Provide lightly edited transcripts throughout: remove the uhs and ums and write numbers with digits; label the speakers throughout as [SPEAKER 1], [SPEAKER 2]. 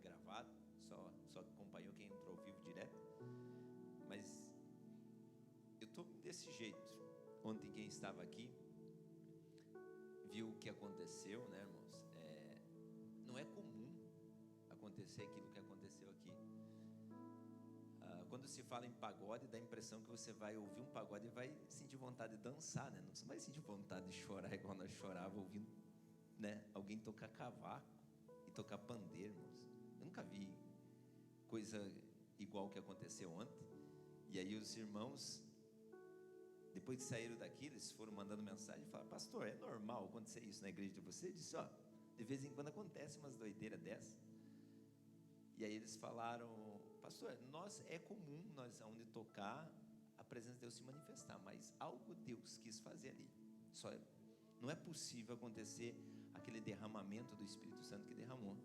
[SPEAKER 1] gravado, só acompanhou quem entrou ao vivo direto. Mas eu estou desse jeito. Ontem quem estava aqui viu o que aconteceu, né, irmãos? Não é comum acontecer aquilo que aconteceu aqui. Quando se fala em pagode, dá a impressão que você vai ouvir um pagode e vai sentir vontade de dançar, né? Não vai sentir vontade de chorar igual nós chorávamos ouvindo, né, alguém tocar cavaco e tocar pandeiro, irmãos. Eu nunca vi coisa igual que aconteceu ontem. E aí os irmãos, depois que saíram daqui, eles foram mandando mensagem e falaram: pastor, é normal acontecer isso na igreja de você? Eu disse: de vez em quando acontece umas doideiras dessas. E aí eles falaram: pastor, é comum nós onde tocar a presença de Deus se manifestar, mas algo Deus quis fazer ali. Não é possível acontecer aquele derramamento do Espírito Santo que derramou,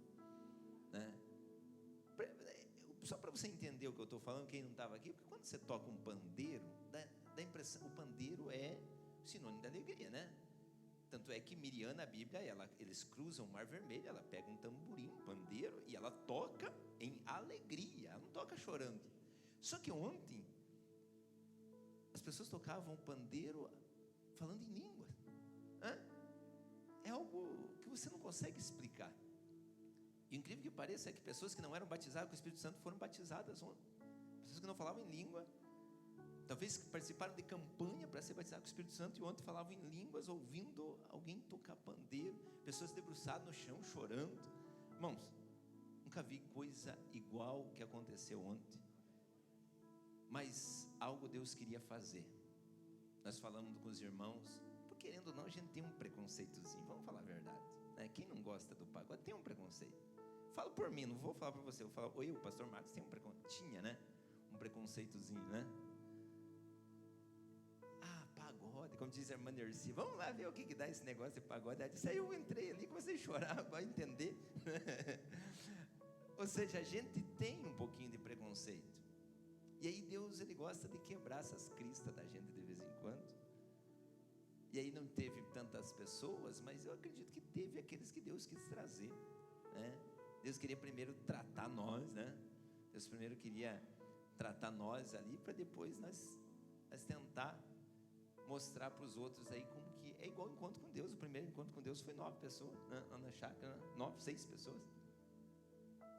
[SPEAKER 1] né? Só para você entender o que eu estou falando, quem não estava aqui, porque quando você toca um pandeiro, dá impressão, o pandeiro é sinônimo da alegria, né? Tanto é que Miriam na Bíblia, eles cruzam o Mar Vermelho, ela pega um tamborim, um pandeiro, e ela toca em alegria, ela não toca chorando. Só que ontem as pessoas tocavam o pandeiro falando em língua. É algo que você não consegue explicar. E o incrível que pareça é que pessoas que não eram batizadas com o Espírito Santo foram batizadas ontem. Pessoas que não falavam em língua, talvez que participaram de campanha para ser batizadas com o Espírito Santo, e ontem falavam em línguas, ouvindo alguém tocar pandeiro, pessoas debruçadas no chão, chorando. Irmãos, nunca vi coisa igual que aconteceu ontem. Mas algo Deus queria fazer. Nós falamos com os irmãos, porque querendo ou não, a gente tem um preconceitozinho, vamos falar a verdade, né? Quem não gosta do pagode tem um preconceito. Falo por mim, não vou falar para você, eu falo: o pastor Marcos tem um preconceito, tinha, né? Um preconceitozinho, né? Pagode, como diz a irmã Nercy, vamos lá ver o que dá esse negócio de pagode. Ela disse: aí eu entrei ali, comecei a chorar, vai entender. Ou seja, a gente tem um pouquinho de preconceito. E aí Deus, Ele gosta de quebrar essas cristas da gente de vez em quando. E aí não teve tantas pessoas, mas eu acredito que teve aqueles que Deus quis trazer, né? Deus queria primeiro tratar nós, né? Deus primeiro queria tratar nós ali, para depois nós tentar mostrar para os outros aí como que é igual o encontro com Deus. O primeiro encontro com Deus foi 9 pessoas, né? Na chácara, 6 pessoas.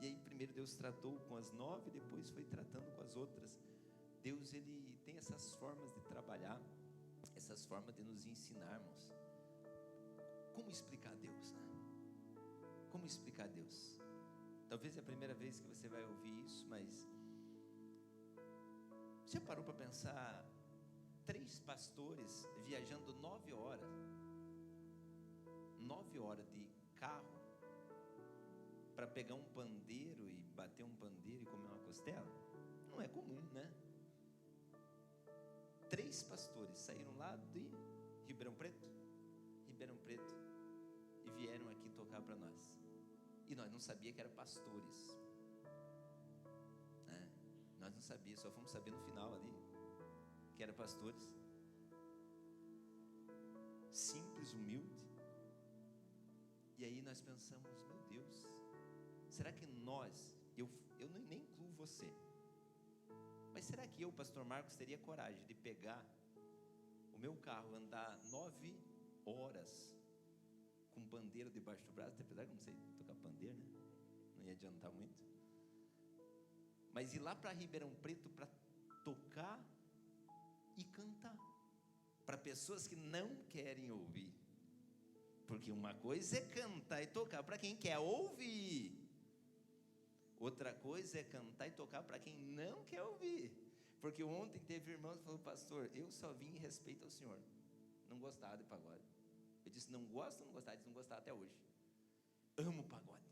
[SPEAKER 1] E aí primeiro Deus tratou com as 9, depois foi tratando com as outras. Deus, Ele tem essas formas de trabalhar, essas formas de nos ensinarmos. Como explicar Deus, né? Como explicar Deus? Talvez é a primeira vez que você vai ouvir isso, mas você parou para pensar? 3 pastores viajando 9 horas de carro para pegar um pandeiro e bater um pandeiro e comer uma costela? Não é comum, né? 3 pastores saíram lá de Ribeirão Preto e vieram aqui tocar para nós, e nós não sabíamos que eram pastores, né? Nós não sabíamos, só fomos saber no final ali que eram pastores. Simples, humilde. E aí nós pensamos: meu Deus, será que eu nem incluo você, mas será que eu, pastor Marcos, teria coragem de pegar o meu carro, andar 9 horas com um pandeiro debaixo do braço? Apesar que eu não sei tocar pandeiro, né? Não ia adiantar muito. Mas ir lá para Ribeirão Preto para tocar e cantar para pessoas que não querem ouvir. Porque uma coisa é cantar e tocar para quem quer ouvir, outra coisa é cantar e tocar para quem não quer ouvir. Porque ontem teve irmão que falou: pastor, eu só vim em respeito ao senhor, não gostava de pagode. Eu disse: não gosto, não gostava. Ele disse: não gostava até hoje. Amo pagode.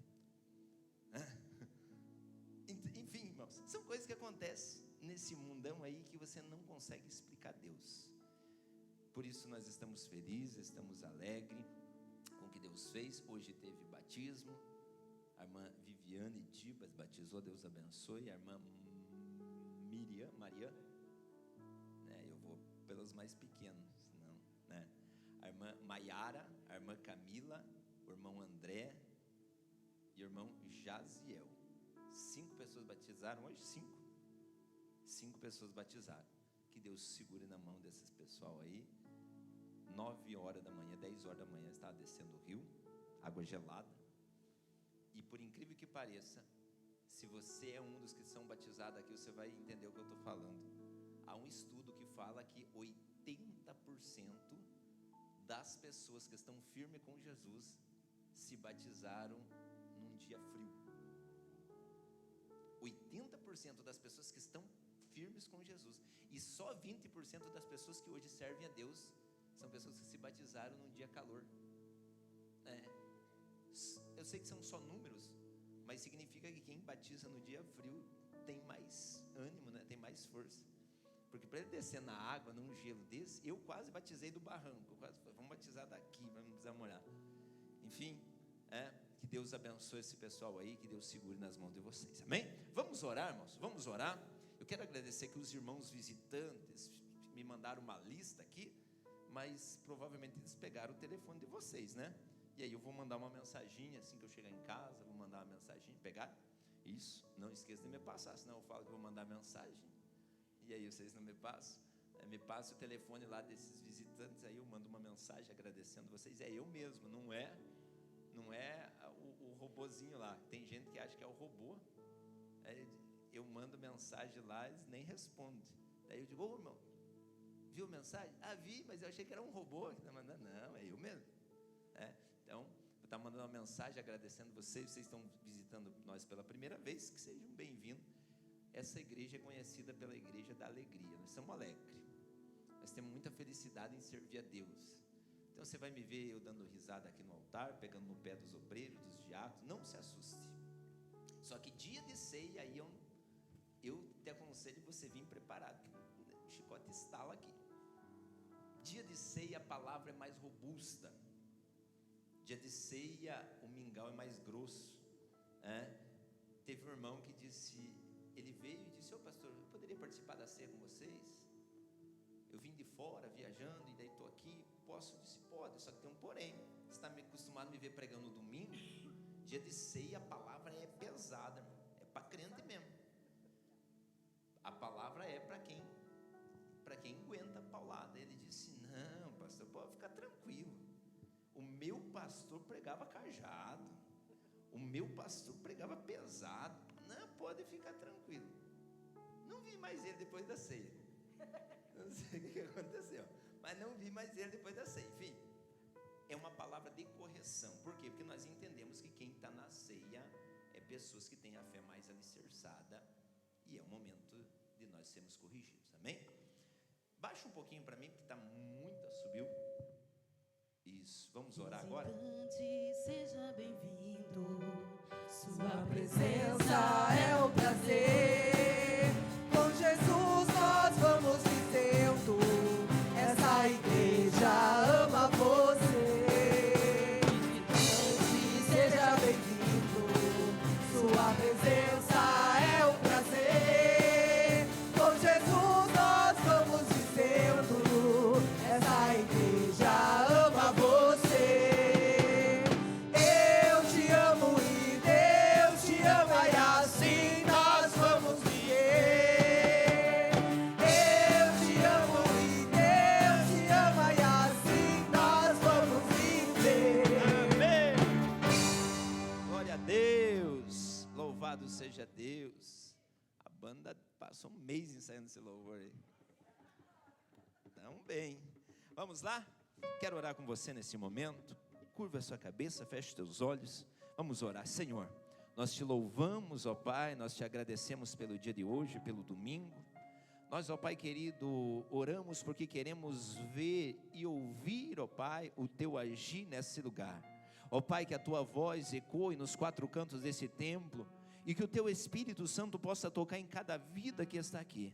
[SPEAKER 1] Enfim, irmãos, são coisas que acontecem nesse mundão aí que você não consegue explicar Deus. Por isso nós estamos felizes, estamos alegres com o que Deus fez. Hoje teve batismo, a irmã Viviane Dibas batizou, Deus abençoe. A irmã Maria, né? Eu vou pelos mais pequenos, não, né? A irmã Maiara, a irmã Camila, o irmão André e o irmão Jaziel. 5 pessoas batizaram hoje, 5 pessoas batizaram. Que Deus segure na mão desses pessoal aí. 9 horas da manhã, 10 horas da manhã, estava descendo o rio, água gelada. E por incrível que pareça, se você é um dos que são batizados aqui, você vai entender o que eu estou falando. Há um estudo que fala que 80% das pessoas que estão firmes com Jesus se batizaram num dia frio. 80% das pessoas que estão firmes com Jesus, e só 20% das pessoas que hoje servem a Deus são pessoas que se batizaram num dia calor. Eu sei que são só números, mas significa que quem batiza no dia frio tem mais ânimo, né? Tem mais força. Porque para ele descer na água, num gelo desse, eu quase batizei do barranco. Quase falei, vamos batizar daqui, para não precisar molhar. Enfim, que Deus abençoe esse pessoal aí, que Deus segure nas mãos de vocês, amém? Vamos orar, irmãos, vamos orar. Eu quero agradecer que os irmãos visitantes me mandaram uma lista aqui, mas provavelmente eles pegaram o telefone de vocês, né? E aí eu vou mandar uma mensaginha, assim que eu chegar em casa, vou mandar uma mensaginha, pegar? Isso, não esqueça de me passar, senão eu falo que vou mandar mensagem, e aí vocês não me passam. Me passa o telefone lá desses visitantes, aí eu mando uma mensagem agradecendo vocês. É eu mesmo, não é o robozinho lá. Tem gente que acha que é o robô. Eu mando mensagem lá, eles nem respondem. Daí eu digo, ô irmão, viu a mensagem? Ah, vi, mas eu achei que era um robô que está mandando. Não, é eu mesmo. Então, eu estou mandando uma mensagem agradecendo vocês estão visitando nós pela primeira vez, que sejam bem-vindos. Essa igreja é conhecida pela igreja da alegria, nós somos alegres, nós temos muita felicidade em servir a Deus. Então você vai me ver eu dando risada aqui no altar, pegando no pé dos obreiros, dos diáconos, não se assuste. Só que dia de ceia, aí eu te aconselho você vir preparado, porque o chicote estala aqui. Dia de ceia a palavra é mais robusta. Dia de ceia o mingau é mais grosso. Teve um irmão que disse, ele veio e disse, ô pastor, eu poderia participar da ceia com vocês? Eu vim de fora viajando e daí estou aqui, posso? Eu disse, pode, só que tem um porém. Você está acostumado a me ver pregando no domingo? Dia de ceia a palavra é pesada, irmão. É para crente mesmo. A palavra é para quem aguenta a paulada. Ele disse, não pastor, pode ficar tranquilo. O meu pastor pregava cajado, o meu pastor pregava pesado. Não, pode ficar tranquilo. Não vi mais ele depois da ceia. Não sei o que aconteceu, mas não vi mais ele depois da ceia. Enfim, é uma palavra de correção. Por quê? Porque nós entendemos que quem está na ceia é pessoas que têm a fé mais alicerçada, e é o momento de nós sermos corrigidos, amém? Baixa um pouquinho para mim, porque está muito, subiu. Isso, vamos orar agora?
[SPEAKER 2] Seja bem-vindo, sua presença é o prazer. Com Jesus nós vamos vivendo, essa igreja ama você. Seja bem-vindo, sua presença é o prazer. Com Jesus nós vamos vivendo, essa igreja ama você. Eu te amo e Deus te ama, e assim nós vamos viver. Eu te amo e Deus te ama, e assim nós vamos viver.
[SPEAKER 1] Amém. Glória a Deus, louvado seja Deus. A banda passou um mês ensaiando esse louvor aí. Tão bem. Vamos lá? Quero orar com você nesse momento. Curva a sua cabeça, feche os teus olhos. Vamos orar. Senhor, nós te louvamos, ó Pai, nós te agradecemos pelo dia de hoje, pelo domingo. Nós, ó Pai querido, oramos porque queremos ver e ouvir, ó Pai, o teu agir nesse lugar. Ó Pai, que a tua voz ecoe nos 4 cantos desse templo, e que o teu Espírito Santo possa tocar em cada vida que está aqui.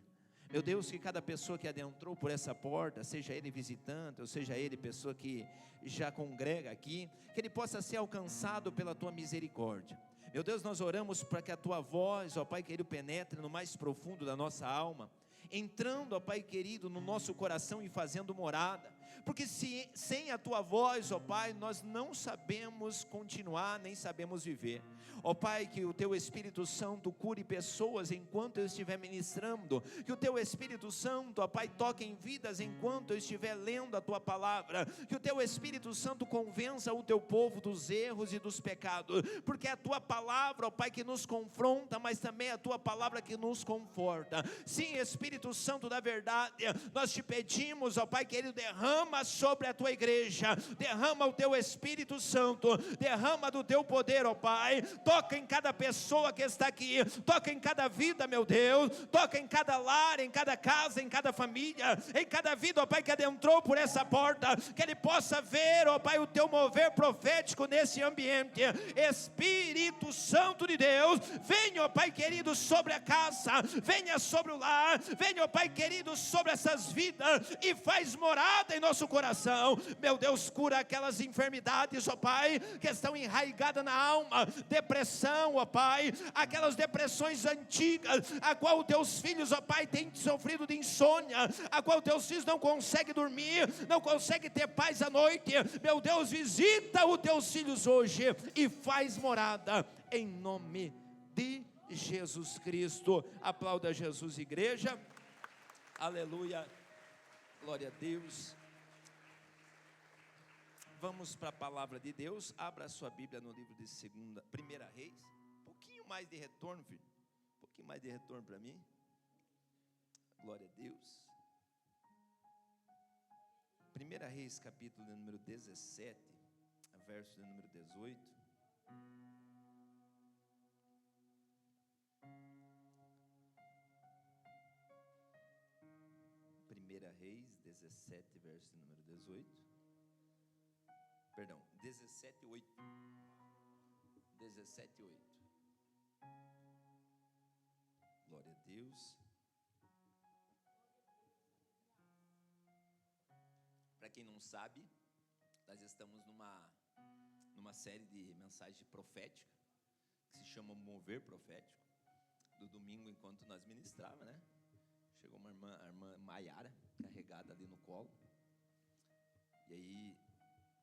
[SPEAKER 1] Meu Deus, que cada pessoa que adentrou por essa porta, seja ele visitante, ou seja ele pessoa que já congrega aqui, que ele possa ser alcançado pela tua misericórdia. Meu Deus, nós oramos para que a tua voz, ó Pai querido, penetre no mais profundo da nossa alma, entrando, ó Pai querido, no nosso coração e fazendo morada.
[SPEAKER 3] porque sem a tua voz, ó Pai, nós não sabemos continuar, nem sabemos viver. Ó Pai, que o teu Espírito Santo cure pessoas enquanto eu estiver ministrando, que o teu Espírito Santo, ó Pai, toque em vidas enquanto eu estiver lendo a tua palavra, que o teu Espírito Santo convença o teu povo dos erros e dos pecados, porque é a tua palavra, ó Pai, que nos confronta, mas também é a tua palavra que nos conforta. Sim, Espírito Santo da verdade, nós te pedimos, ó Pai, que Ele derrama sobre a tua igreja, derrama o teu Espírito Santo, derrama do teu poder, ó Pai, toca em cada pessoa que está aqui, toca em cada vida, meu Deus, toca em cada lar, em cada casa, em cada família, em cada vida, ó Pai, que adentrou por essa porta, que ele possa ver, ó Pai, o teu mover profético nesse ambiente. Espírito Santo de Deus, venha, ó Pai querido, sobre a casa, venha sobre o lar, venha, ó Pai querido, sobre essas vidas, e faz morada em nosso coração, meu Deus, cura aquelas enfermidades, ó Pai, que estão enraigadas na alma, depressão, ó Pai, aquelas depressões antigas, a qual teus filhos, ó Pai, têm sofrido de insônia, a qual teus filhos não conseguem dormir, não conseguem ter paz à noite, meu Deus, visita os teus filhos hoje, e faz morada, em nome de Jesus Cristo. Aplauda Jesus, igreja, aleluia, glória a Deus. Vamos para a palavra de Deus. Abra a sua Bíblia no livro de 1 Reis. Um pouquinho mais de retorno, filho. Um pouquinho mais de retorno para mim. Glória a Deus. 1 Reis, capítulo número 17, verso número 18. 1 Reis 17, verso número 18. Perdão, 17:8. 17:8. Glória a Deus. Para quem não sabe, nós estamos numa série de mensagens proféticas que se chama Mover Profético. Do domingo, enquanto nós ministrávamos, né? Chegou uma irmã, a irmã Maiara, carregada ali no colo. E aí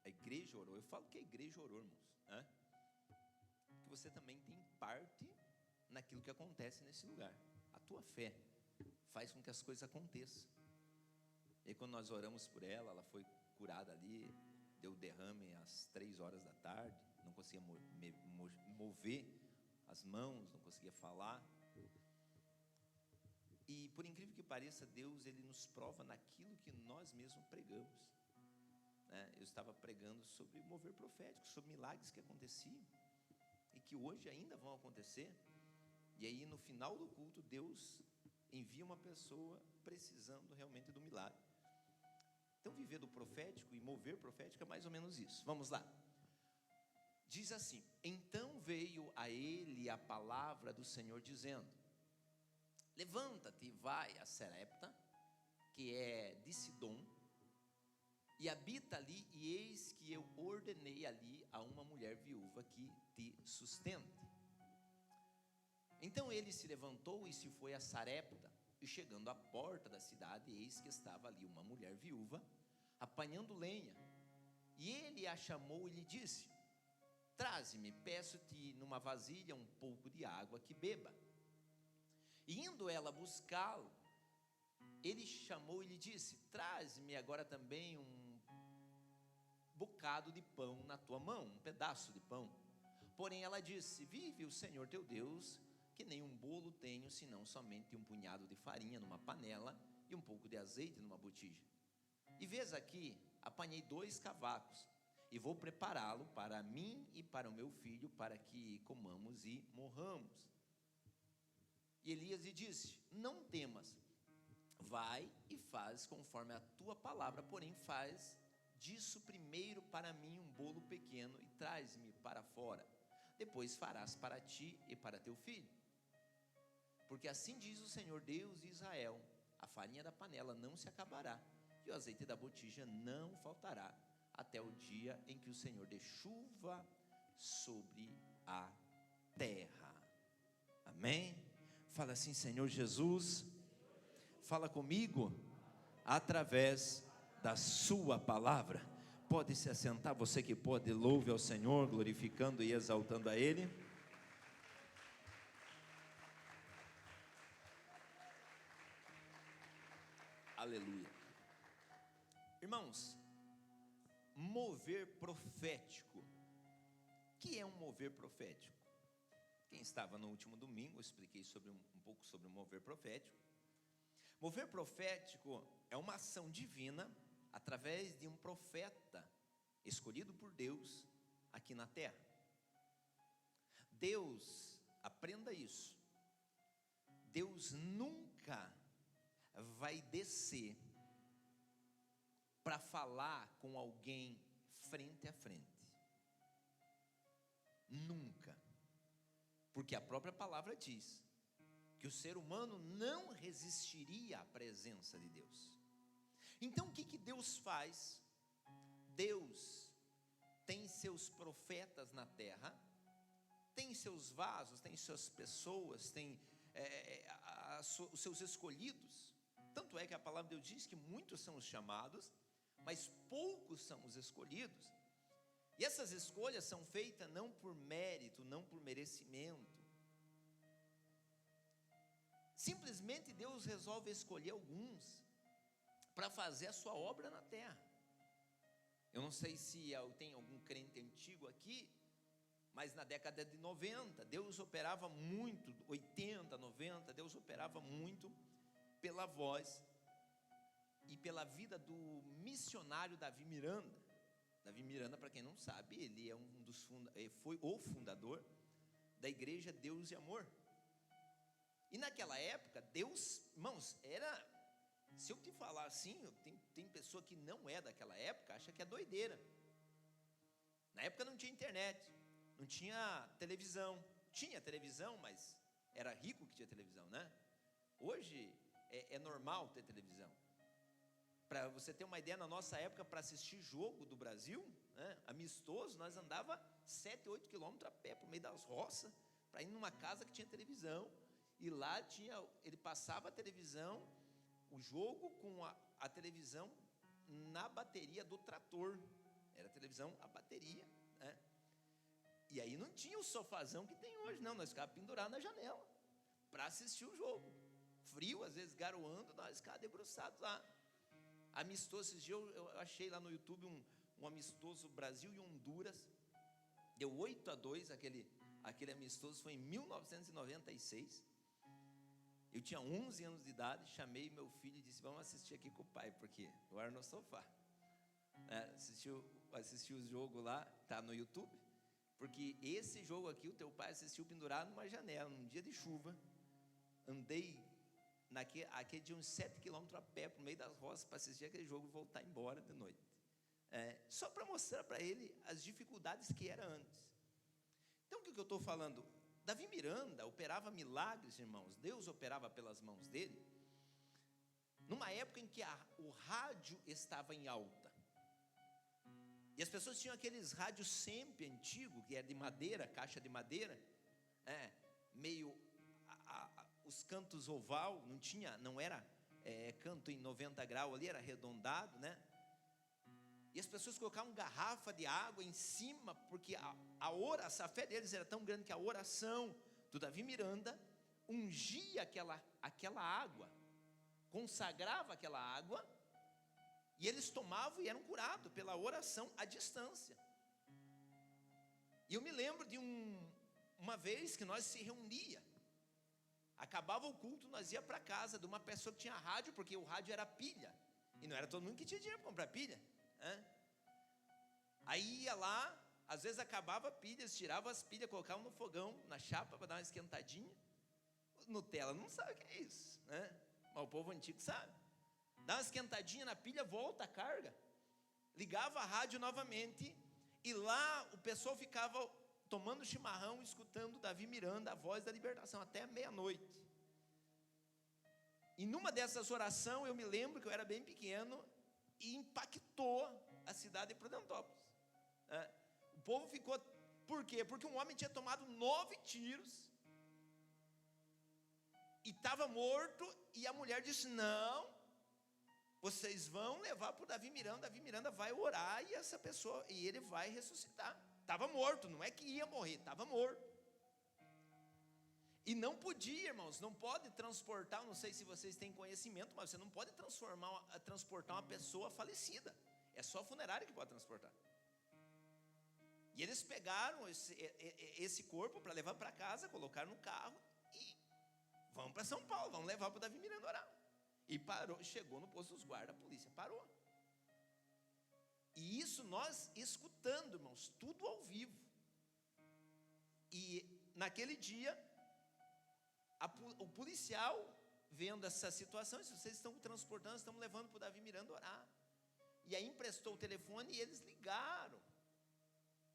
[SPEAKER 3] a igreja orou. Eu falo que a igreja orou, irmãos, né? Que você também tem parte naquilo que acontece nesse lugar. A tua fé faz com que as coisas aconteçam. E aí, quando nós oramos por ela, ela foi curada ali, deu derrame às 3 horas da tarde, não conseguia mover as mãos, não conseguia falar. E por incrível que pareça, Deus, Ele nos prova naquilo que nós mesmos pregamos. Eu estava pregando sobre mover profético, sobre milagres que aconteciam e que hoje ainda vão acontecer. E aí, no final do culto, Deus envia uma pessoa precisando realmente do milagre. Então, viver do profético e mover profético é mais ou menos isso. Vamos lá. Diz assim: então veio a ele a palavra do Senhor dizendo: levanta-te e vai a Sarepta, que é de Sidom, e habita ali, e eis que eu ordenei ali a uma mulher viúva que te sustente. Então ele se levantou e se foi a Sarepta, e chegando à porta da cidade, eis que estava ali uma mulher viúva, apanhando lenha. E ele a chamou e lhe disse: traze-me, peço-te numa vasilha um pouco de água que beba. E indo ela buscá-lo, ele chamou e lhe disse: traze-me agora também um bocado de pão na tua mão, um pedaço de pão. Porém ela disse: vive o Senhor teu Deus, que nem um bolo tenho, senão somente um punhado de farinha numa panela e um pouco de azeite numa botija. E vês aqui, apanhei 2 cavacos, e vou prepará-lo para mim e para o meu filho, para que comamos e morramos. E Elias lhe disse: não temas, vai e faz conforme a tua palavra, porém faz disso primeiro para mim um bolo pequeno e traz-me para fora. Depois farás para ti e para teu filho. Porque assim diz o Senhor Deus de Israel: a farinha da panela não se acabará, e o azeite da botija não faltará, até o dia em que o Senhor dê chuva sobre a terra. Amém? Fala assim: Senhor Jesus, fala comigo através da sua palavra. Pode se assentar, você que pode, louve ao Senhor, glorificando e exaltando a Ele. Aleluia. Irmãos, mover profético. O que é um mover profético? Quem estava no último domingo, eu expliquei um pouco sobre o mover profético. Mover profético é uma ação divina através de um profeta escolhido por Deus aqui na terra. Deus, aprenda isso, Deus nunca vai descer para falar com alguém frente a frente. Nunca. Porque a própria palavra diz que o ser humano não resistiria à presença de Deus. Então o que Deus faz? Deus tem seus profetas na terra, tem seus vasos, tem suas pessoas, tem os seus escolhidos. Tanto é que a palavra de Deus diz que muitos são os chamados, mas poucos são os escolhidos. E essas escolhas são feitas não por mérito, não por merecimento. Simplesmente Deus resolve escolher alguns para fazer a sua obra na terra. Eu não sei se tem algum crente antigo aqui, mas na década de 90, Deus operava muito, 80, 90, Deus operava muito pela voz e pela vida do missionário Davi Miranda. Davi Miranda, para quem não sabe, ele é foi o fundador da igreja Deus e Amor. E naquela época, Deus, irmãos, se eu te falar assim, tem pessoa que não é daquela época, acha que é doideira. Na época não tinha internet, não tinha televisão. Tinha televisão, mas era rico que tinha televisão, né? Hoje é normal ter televisão. Para você ter uma ideia, na nossa época, para assistir jogo do Brasil, né, amistoso, nós andava 7, 8 quilômetros a pé, por meio das roças, para ir numa casa que tinha televisão. E lá ele passava a televisão, o jogo com a televisão na bateria do trator. Era televisão a bateria, né? E aí não tinha o sofazão que tem hoje, não. Nós ficávamos pendurados na janela para assistir o jogo. Frio, às vezes garoando, nós ficávamos debruçados lá. Amistoso, esses dias eu achei lá no YouTube um amistoso Brasil e Honduras. Deu 8-2, aquele amistoso foi em 1996. Eu tinha 11 anos de idade, chamei meu filho e disse: vamos assistir aqui com o pai, porque eu era no sofá. Assistiu o jogo lá, tá no YouTube. Porque esse jogo aqui, o teu pai assistiu pendurado numa janela, num dia de chuva. Andei aquele de uns 7 quilômetros a pé, por meio das roças, para assistir aquele jogo e voltar embora de noite. Só para mostrar para ele as dificuldades que era antes. Então o que eu estou falando? Davi Miranda operava milagres, irmãos. Deus operava pelas mãos dele, numa época em que o rádio estava em alta. E as pessoas tinham aqueles rádios sempre antigos, que era de madeira, caixa de madeira, meio os cantos oval, não era canto em 90 graus ali, era arredondado, né? E as pessoas colocavam garrafa de água em cima, porque a fé deles era tão grande que a oração do Davi Miranda ungia aquela água, consagrava aquela água, e eles tomavam e eram curados pela oração à distância. E eu me lembro de uma vez que nós se reunia, acabava o culto, nós ia para casa de uma pessoa que tinha rádio, porque o rádio era pilha, e não era todo mundo que tinha dinheiro para comprar pilha. Aí ia lá, às vezes acabava a pilha, tirava as pilhas, colocavam no fogão, na chapa para dar uma esquentadinha. Nutella não sabe o que é isso, né? Mas o povo antigo sabe. Dá uma esquentadinha na pilha, volta a carga, ligava a rádio novamente, e lá o pessoal ficava tomando chimarrão, escutando Davi Miranda, a voz da libertação, até meia-noite. E numa dessas orações, eu me lembro que eu era bem pequeno, e impactou a cidade de Prudentópolis. O povo ficou, por quê? Porque um homem tinha tomado 9 tiros, e estava morto, e a mulher disse: não, vocês vão levar para o Davi Miranda vai orar e essa pessoa, e ele vai ressuscitar. Estava morto, não é que ia morrer, estava morto. E não podia, irmãos, não pode transportar, não sei se vocês têm conhecimento, mas você não pode transportar uma pessoa falecida. É só a funerária que pode transportar. E eles pegaram esse corpo para levar para casa, colocaram no carro e vamos para São Paulo, vamos levar para o Davi Miranda orar. E parou, chegou no posto dos guardas, a polícia parou. E isso nós escutando, irmãos, tudo ao vivo. E naquele dia, o policial, vendo essa situação, disse: vocês estão transportando, estamos levando para o Davi Miranda orar. E aí emprestou o telefone e eles ligaram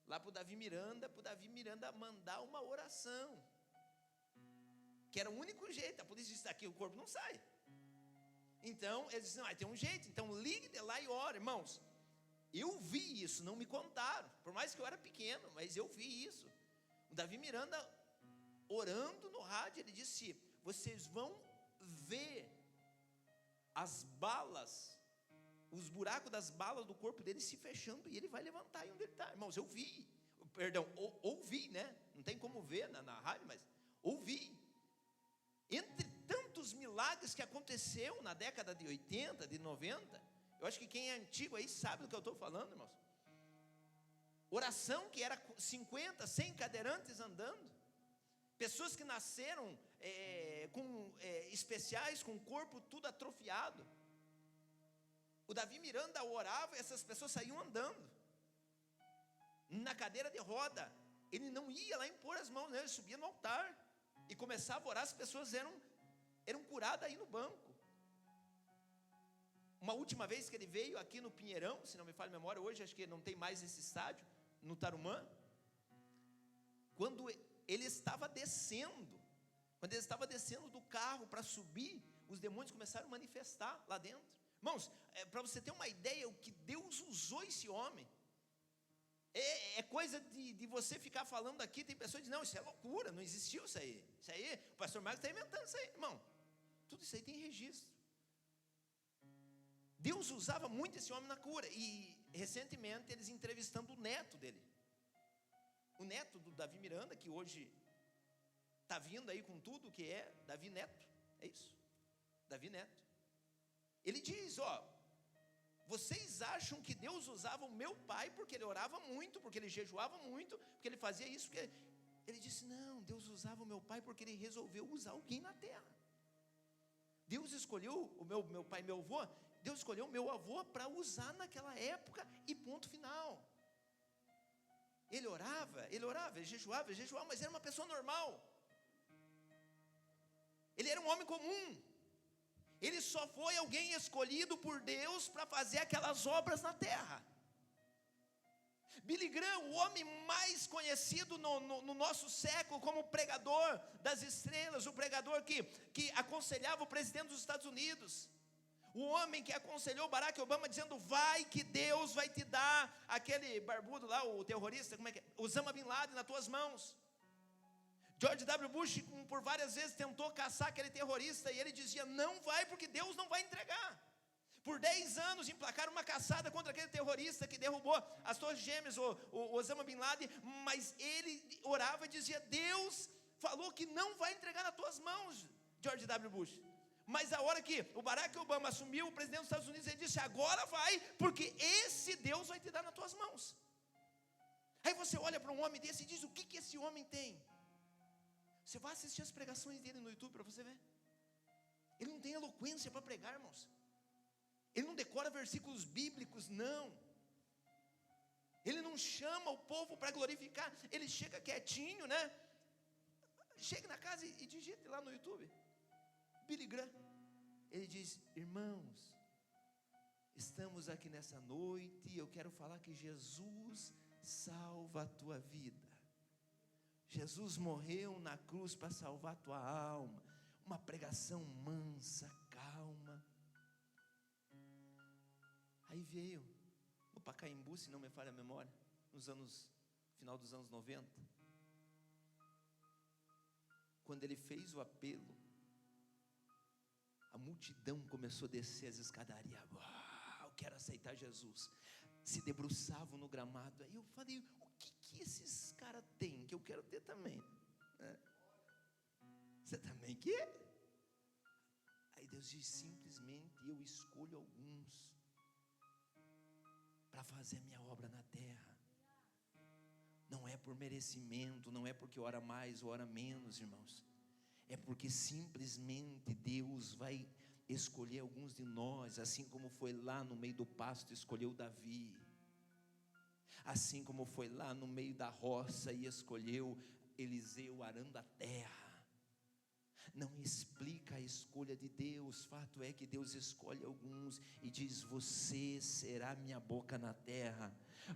[SPEAKER 3] lá para o Davi Miranda mandar uma oração. Que era o único jeito. A polícia disse: aqui o corpo não sai. Então, eles disseram: tem um jeito, então ligue de lá e ore. Irmãos, eu vi isso, não me contaram. Por mais que eu era pequeno, mas eu vi isso. O Davi Miranda, orando no rádio, ele disse: vocês vão ver as balas, os buracos das balas do corpo dele se fechando, e ele vai levantar aí onde ele está. Irmãos, eu vi, ouvi, né? Não tem como ver na rádio, mas ouvi. Entre tantos milagres que aconteceu na década de 80, de 90, eu acho que quem é antigo aí sabe do que eu estou falando, irmãos. Oração que era 50, 100 cadeirantes andando. Pessoas que nasceram especiais, com o corpo tudo atrofiado. O Davi Miranda orava e essas pessoas saíam andando. Na cadeira de roda, ele não ia lá impor as mãos, ele subia no altar e começava a orar, as pessoas eram curadas aí no banco. Uma última vez que ele veio aqui no Pinheirão, se não me falha a memória, hoje acho que não tem mais esse estádio, no Tarumã, quando ele estava descendo do carro para subir, os demônios começaram a manifestar lá dentro. Irmãos, para você ter uma ideia, o que Deus usou esse homem, é coisa de você ficar falando aqui. Tem pessoas que dizem: não, isso é loucura, não existiu isso aí, o pastor Marcos está inventando isso aí. Irmão, tudo isso aí tem registro. Deus usava muito esse homem na cura. E recentemente eles entrevistando o neto dele, o neto do Davi Miranda, que hoje está vindo aí com tudo que é Davi Neto, é isso, Davi Neto. Ele diz: vocês acham que Deus usava o meu pai porque ele orava muito, porque ele jejuava muito, porque ele fazia isso? Porque ele disse: não, Deus usava o meu pai porque ele resolveu usar alguém na terra. Deus escolheu o meu pai, meu avô, Deus escolheu o meu avô para usar naquela época e ponto final. Ele orava, ele jejuava, mas era uma pessoa normal. Ele era um homem comum. Ele só foi alguém escolhido por Deus para fazer aquelas obras na terra. Billy Graham, o homem mais conhecido no nosso século como pregador das estrelas, o pregador que aconselhava o presidente dos Estados Unidos, o homem que aconselhou Barack Obama dizendo: vai que Deus vai te dar aquele barbudo lá, o terrorista, como é que é? Osama Bin Laden nas tuas mãos. George W. Bush por várias vezes tentou caçar aquele terrorista e ele dizia: não vai, porque Deus não vai entregar. Por 10 anos emplacaram uma caçada contra aquele terrorista que derrubou as torres gêmeas, o Osama Bin Laden, mas ele orava e dizia: Deus falou que não vai entregar nas tuas mãos, George W. Bush. Mas a hora que o Barack Obama assumiu o presidente dos Estados Unidos, ele disse: agora vai, porque esse Deus vai te dar nas tuas mãos. Aí você olha para um homem desse e diz: o que esse homem tem? Você vai assistir as pregações dele no YouTube para você ver. Ele não tem eloquência para pregar, irmãos. Ele não decora versículos bíblicos, não. Ele não chama o povo para glorificar. Ele chega quietinho, né? Chega na casa e digite lá no YouTube. Billy Graham. Ele diz: irmãos, estamos aqui nessa noite e eu quero falar que Jesus salva a tua vida. Jesus morreu na cruz para salvar a tua alma. Uma pregação mansa, calma. Aí veio no Pacaembu, se não me falha a memória, final dos anos 90, quando ele fez o apelo, a multidão começou a descer as escadarias. Uau, quero aceitar Jesus. Se debruçavam no gramado. Aí eu falei, o que esses caras têm que eu quero ter também? Você também quer? Aí Deus diz, simplesmente eu escolho alguns para fazer a minha obra na terra. Não é por merecimento, não é porque ora mais ou ora menos, irmãos. É porque simplesmente Deus vai escolher alguns de nós, assim como foi lá no meio do pasto, escolheu Davi. Assim como foi lá no meio da roça e escolheu Eliseu arando a terra. Não explica a escolha de Deus, fato é que Deus escolhe alguns e diz, você será minha boca na terra,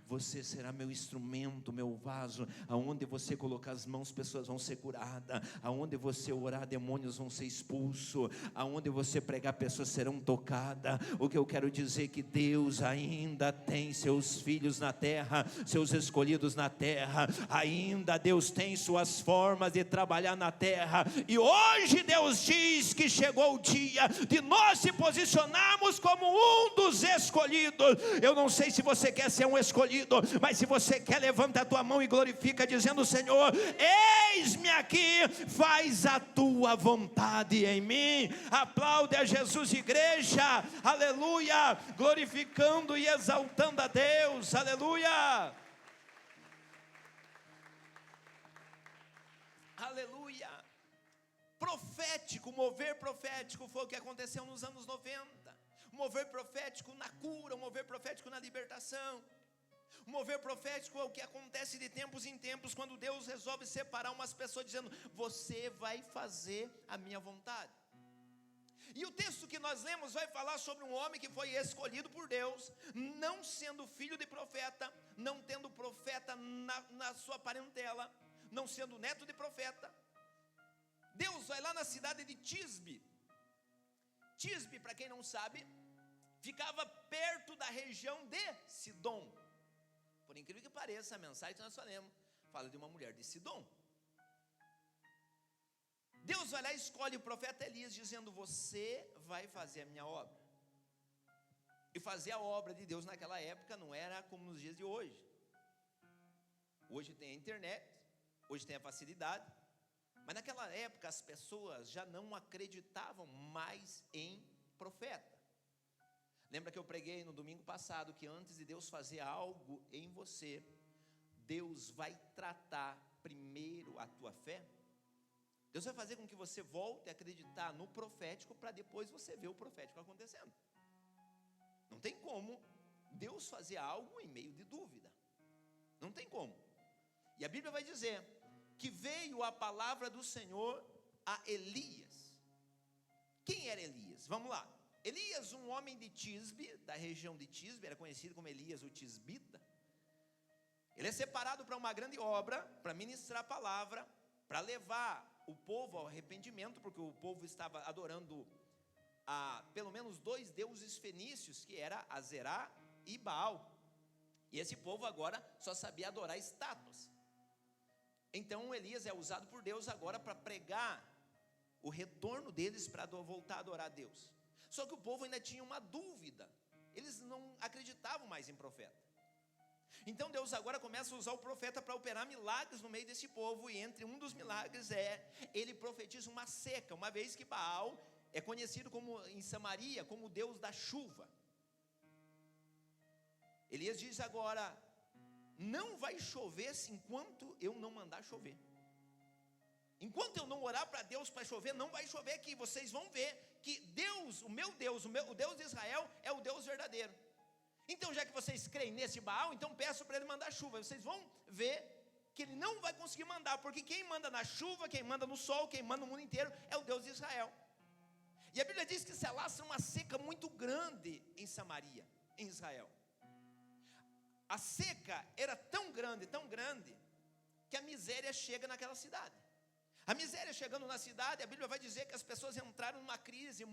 [SPEAKER 3] você será meu instrumento, meu vaso, aonde você colocar as mãos, pessoas vão ser curadas, aonde você orar, demônios vão ser expulsos, aonde você pregar, pessoas serão tocadas. O que eu quero dizer é que Deus ainda tem seus filhos na terra, seus escolhidos na terra, ainda Deus tem suas formas de trabalhar na terra, e hoje Deus diz que chegou o dia de nós se posicionarmos como um dos escolhidos. Eu não sei se você quer ser um escolhido, mas se você quer, levanta a tua mão e glorifica, dizendo, Senhor, eis-me aqui, faz a tua vontade em mim. Aplaude a Jesus, igreja, aleluia, glorificando e exaltando a Deus, aleluia, aleluia. Profético, mover profético foi o que aconteceu nos anos 90. Mover profético na cura, mover profético na libertação. Mover profético é o que acontece de tempos em tempos, quando Deus resolve separar umas pessoas, dizendo, você vai fazer a minha vontade. E o texto que nós lemos vai falar sobre um homem que foi escolhido por Deus, não sendo filho de profeta, não tendo profeta na sua parentela, não sendo neto de profeta. Deus vai lá na cidade de Tisbe. Tisbe, para quem não sabe, ficava perto da região de Sidom. Por incrível que pareça, a mensagem que nós falamos fala de uma mulher de Sidom. Deus vai lá e escolhe o profeta Elias, dizendo, você vai fazer a minha obra. E fazer a obra de Deus naquela época não era como nos dias de hoje. Hoje tem a internet, hoje tem a facilidade, mas naquela época as pessoas já não acreditavam mais em profeta. Lembra que eu preguei no domingo passado que antes de Deus fazer algo em você, Deus vai tratar primeiro a tua fé? Deus vai fazer com que você volte a acreditar no profético para depois você ver o profético acontecendo. Não tem como Deus fazer algo em meio de dúvida. Não tem como. E a Bíblia vai dizer que veio a palavra do Senhor a Elias. Quem era Elias? Vamos lá. Elias, um homem de Tisbe, da região de Tisbe, era conhecido como Elias o Tisbita. Ele é separado para uma grande obra, para ministrar a palavra, para levar o povo ao arrependimento, porque o povo estava adorando pelo menos 2 deuses fenícios, que era Azerá e Baal. E esse povo agora só sabia adorar estátuas. Então Elias é usado por Deus agora para pregar o retorno deles para voltar a adorar a Deus. Só que o povo ainda tinha uma dúvida, eles não acreditavam mais em profeta. Então Deus agora começa a usar o profeta para operar milagres no meio desse povo, e entre um dos milagres ele profetiza uma seca, uma vez que Baal é conhecido em Samaria como o Deus da chuva. Elias diz agora, não vai chover enquanto eu não mandar chover. Enquanto eu não orar para Deus para chover, não vai chover aqui. Vocês vão ver que Deus, o meu Deus, o Deus de Israel é o Deus verdadeiro. Então já que vocês creem nesse Baal, então peço para ele mandar chuva. Vocês vão ver que ele não vai conseguir mandar, porque quem manda na chuva, quem manda no sol, quem manda no mundo inteiro é o Deus de Israel. E a Bíblia diz que se alastra uma seca muito grande em Samaria, em Israel. A seca era tão grande, que a miséria chega naquela cidade. A miséria chegando na cidade, a Bíblia vai dizer que as pessoas entraram numa crise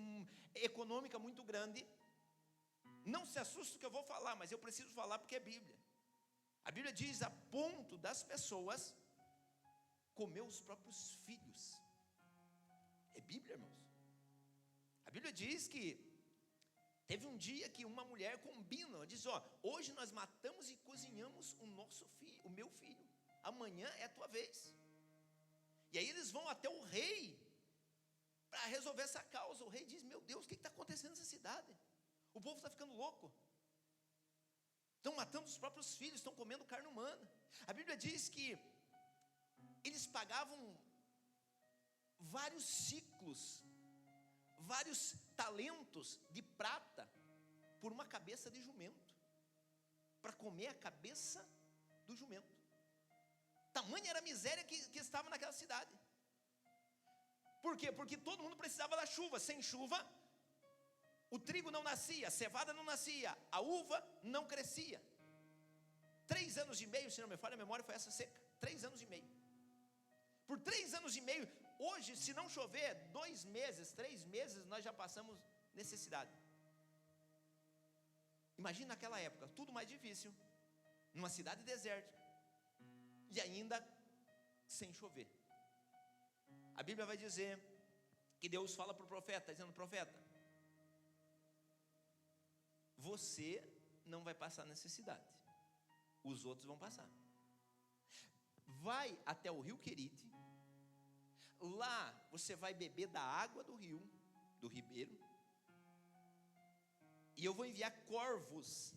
[SPEAKER 3] econômica muito grande. Não se assuste que eu vou falar, mas eu preciso falar porque é Bíblia. A Bíblia diz a ponto das pessoas comer os próprios filhos. É Bíblia, irmãos. A Bíblia diz que teve um dia que uma mulher combina, diz: ó, hoje nós matamos e cozinhamos o nosso filho, o meu filho, amanhã é a tua vez. E aí eles vão até o rei para resolver essa causa. O rei diz: meu Deus, o que está acontecendo nessa cidade? O povo está ficando louco, estão matando os próprios filhos, estão comendo carne humana. A Bíblia diz que eles pagavam vários ciclos, vários talentos de prata por uma cabeça de jumento, para comer a cabeça do jumento. Tamanha era a miséria que estava naquela cidade. Por quê? Porque todo mundo precisava da chuva. Sem chuva, o trigo não nascia, a cevada não nascia, a uva não crescia. 3 anos e meio, se não me falha a memória, foi essa seca. 3 anos e meio. Por 3 anos e meio, hoje, se não chover 2 meses, 3 meses, nós já passamos necessidade. Imagina naquela época, tudo mais difícil, numa cidade desértica, e ainda sem chover. A Bíblia vai dizer que Deus fala para o profeta, dizendo: profeta, você não vai passar necessidade, os outros vão passar. Vai até o rio Querite, lá você vai beber da água do rio, do ribeiro, e eu vou enviar corvos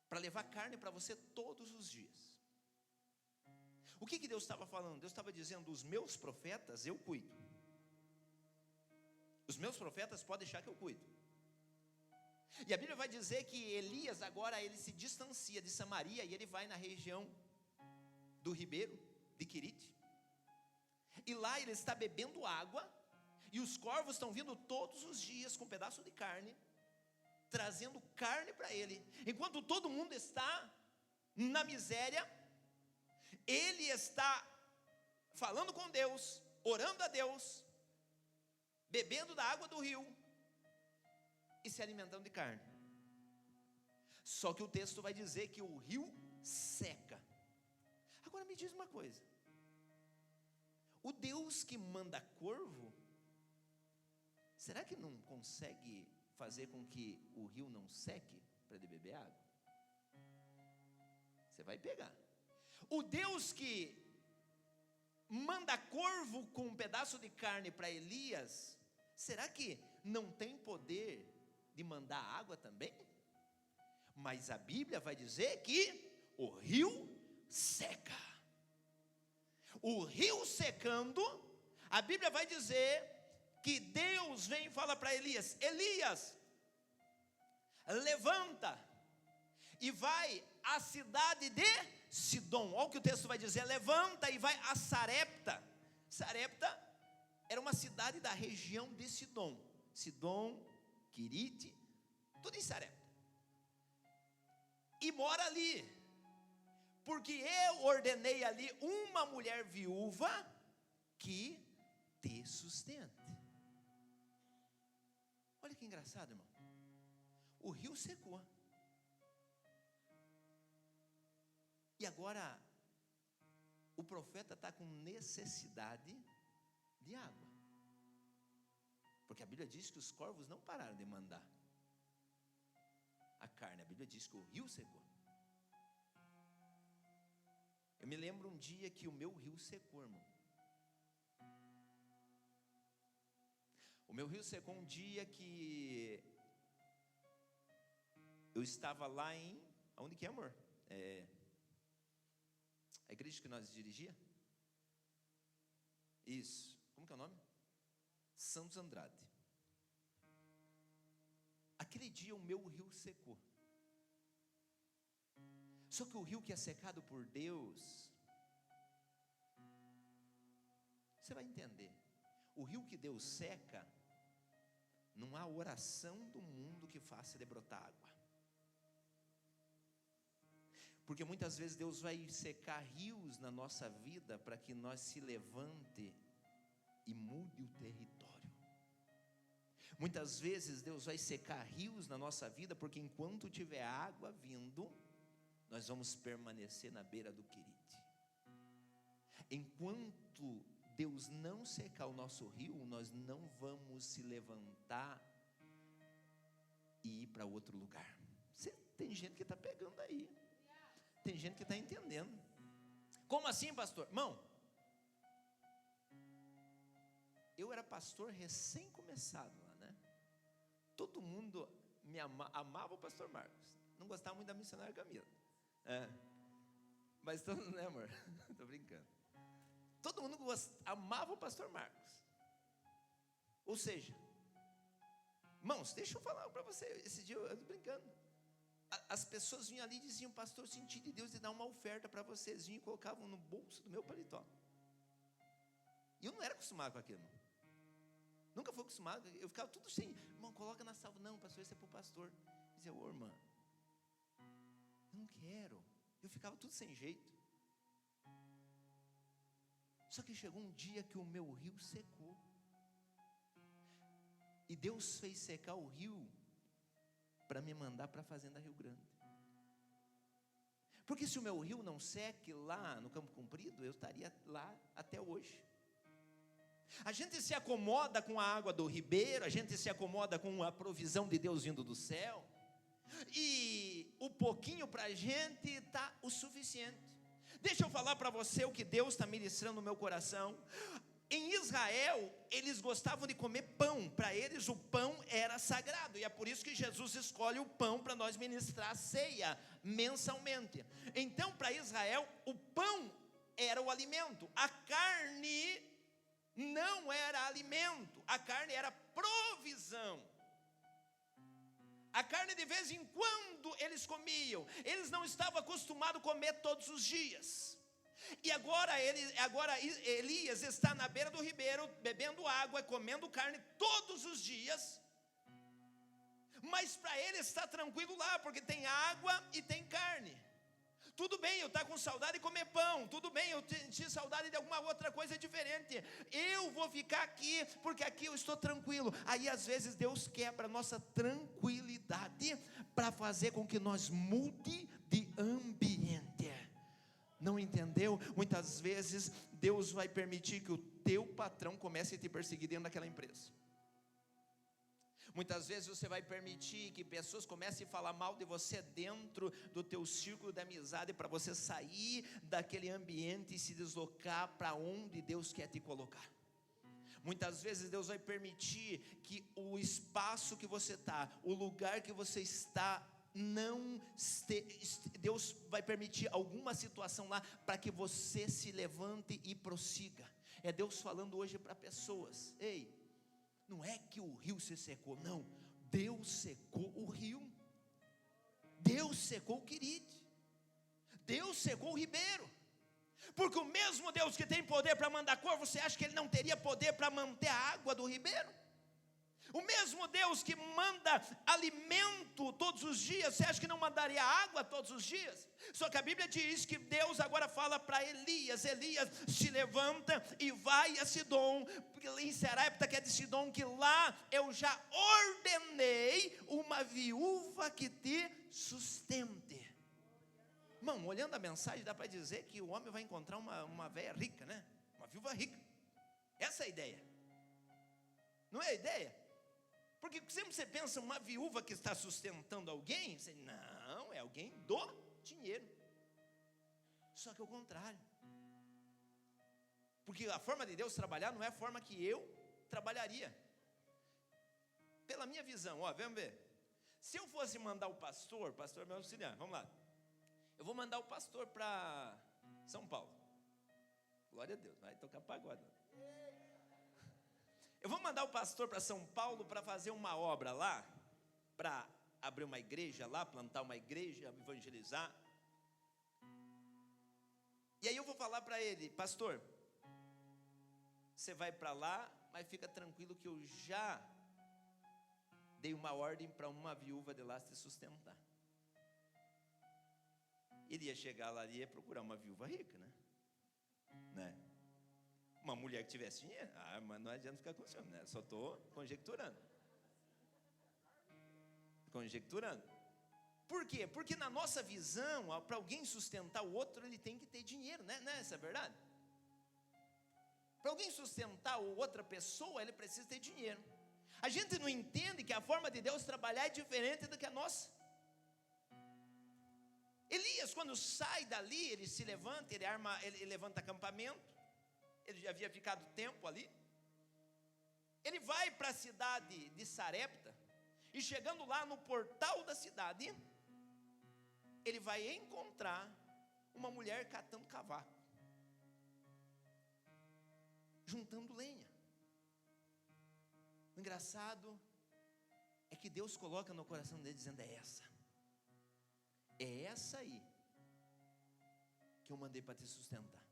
[SPEAKER 3] para levar carne para você todos os dias. O que Deus estava falando? Deus estava dizendo: os meus profetas eu cuido. Os meus profetas podem deixar que eu cuido. E a Bíblia vai dizer que Elias agora ele se distancia de Samaria e ele vai na região do ribeiro de Querite. E lá ele está bebendo água, e os corvos estão vindo todos os dias com um pedaço de carne, trazendo carne para ele. Enquanto todo mundo está na miséria, ele está falando com Deus, orando a Deus, bebendo da água do rio e se alimentando de carne. Só que o texto vai dizer que o rio seca. Agora me diz uma coisa: o Deus que manda corvo, será que não consegue fazer com que o rio não seque para ele beber água? Você vai pegar. O Deus que manda corvo com um pedaço de carne para Elias, será que não tem poder de mandar água também? Mas a Bíblia vai dizer que o rio seca. O rio secando, a Bíblia vai dizer que Deus vem e fala para Elias: Elias, levanta e vai à cidade de Sidom. Olha o que o texto vai dizer: levanta e vai a Sarepta. Sarepta era uma cidade da região de Sidom. Sidom, Querite, tudo em Sarepta. E mora ali, porque eu ordenei ali uma mulher viúva que te sustente. Olha que engraçado, irmão. O rio secou. E agora o profeta está com necessidade de água, porque a Bíblia diz que os corvos não pararam de mandar a carne. A Bíblia diz que o rio secou. Eu me lembro um dia que o meu rio secou, irmão. O meu rio secou um dia que eu estava lá em... Aonde que é, amor? A igreja que nós dirigia? Isso. Como que é o nome? Santos Andrade. Aquele dia o meu rio secou. Só que o rio que é secado por Deus, você vai entender. O rio que Deus seca, não há oração do mundo que faça ele brotar água. Porque muitas vezes Deus vai secar rios na nossa vida para que nós se levante e mude o território. Muitas vezes Deus vai secar rios na nossa vida porque enquanto tiver água vindo, nós vamos permanecer na beira do Querite. Enquanto Deus não secar o nosso rio, nós não vamos se levantar e ir para outro lugar. Tem gente que está pegando aí, tem gente que está entendendo. Como assim, pastor? Irmão, eu era pastor recém-começado lá, né? Todo mundo me amava o pastor Marcos, não gostava muito da missionária Camila, mas todo mundo, né, amor? Estou brincando. Todo mundo amava o pastor Marcos. Ou seja, irmãos, deixa eu falar para você. Esse dia eu estou brincando. As pessoas vinham ali e diziam: pastor, senti de Deus de dar uma oferta para vocês. Vinham e colocavam no bolso do meu paletó. E eu não era acostumado com aquilo. Nunca fui acostumado. Eu ficava tudo sem. Irmão, coloca na salva. Não, pastor, isso é para o pastor. Eu dizia: ô irmã, eu não quero. Eu ficava tudo sem jeito. Só que chegou um dia que o meu rio secou. E Deus fez secar o rio para me mandar para a fazenda Rio Grande. Porque se o meu rio não seque lá no Campo Comprido, eu estaria lá até hoje. A gente se acomoda com a água do ribeiro, a gente se acomoda com a provisão de Deus vindo do céu, e o pouquinho para a gente está o suficiente. Deixa eu falar para você o que Deus está ministrando no meu coração. Em Israel, eles gostavam de comer pão. Para eles o pão era sagrado, e é por isso que Jesus escolhe o pão para nós ministrar a ceia mensalmente. Então, para Israel, o pão era o alimento, a carne não era alimento, a carne era provisão. A carne de vez em quando eles comiam, eles não estavam acostumados a comer todos os dias. E agora Elias está na beira do ribeiro, bebendo água, comendo carne todos os dias. Mas para ele está tranquilo lá, porque tem água e tem carne. Tudo bem, eu estou com saudade de comer pão. Tudo bem, eu tinha saudade de alguma outra coisa diferente. Eu vou ficar aqui, porque aqui eu estou tranquilo. Aí às vezes Deus quebra a nossa tranquilidade para fazer com que nós mude de ambiente. Não entendeu? Muitas vezes Deus vai permitir que o teu patrão comece a te perseguir dentro daquela empresa. Muitas vezes você vai permitir que pessoas comecem a falar mal de você dentro do teu círculo de amizade, para você sair daquele ambiente e se deslocar para onde Deus quer te colocar. Muitas vezes Deus vai permitir que o espaço que você está, o lugar que você está, Deus vai permitir alguma situação lá para que você se levante e prossiga. É Deus falando hoje para pessoas: ei, não é que o rio se secou, não, Deus secou o rio, Deus secou o Querite, Deus secou o ribeiro. Porque o mesmo Deus que tem poder para mandar cor, você acha que Ele não teria poder para manter a água do ribeiro? O mesmo Deus que manda alimento todos os dias, você acha que não mandaria água todos os dias? Só que a Bíblia diz que Deus agora fala para Elias: Elias, se levanta e vai a Sidom, em Serepta, que é de Sidom, que lá eu já ordenei uma viúva que te sustente. Irmão, olhando a mensagem, dá para dizer que o homem vai encontrar uma velha rica, né? Uma viúva rica. Essa é a ideia. Não é a ideia? Porque sempre você pensa uma viúva que está sustentando alguém, você, não, é alguém do dinheiro. Só que é o contrário. Porque a forma de Deus trabalhar não é a forma que eu trabalharia. Pela minha visão, vamos ver. Se eu fosse mandar o pastor é meu auxiliar, vamos lá. Eu vou mandar o pastor para São Paulo. Glória a Deus, vai tocar pagode. Eu vou mandar o pastor para São Paulo para fazer uma obra lá, para abrir uma igreja lá, plantar uma igreja, evangelizar. E aí eu vou falar para ele: pastor, você vai para lá, mas fica tranquilo que eu já dei uma ordem para uma viúva de lá se sustentar. Ele ia chegar lá e ia procurar uma viúva rica, né? Uma mulher que tivesse dinheiro, mas não adianta ficar com ciúme, né? Só estou conjecturando. Por quê? Porque na nossa visão, para alguém sustentar o outro, ele tem que ter dinheiro, né? Não é essa a verdade? Para alguém sustentar outra pessoa, ele precisa ter dinheiro. A gente não entende que a forma de Deus trabalhar é diferente do que a nossa. Elias, quando sai dali, ele se levanta, ele levanta acampamento. Ele já havia ficado tempo ali. Ele vai para a cidade de Sarepta, e chegando lá no portal da cidade, ele vai encontrar uma mulher catando cavaco, juntando lenha. O engraçado é que Deus coloca no coração dele dizendo: é essa aí que eu mandei para te sustentar.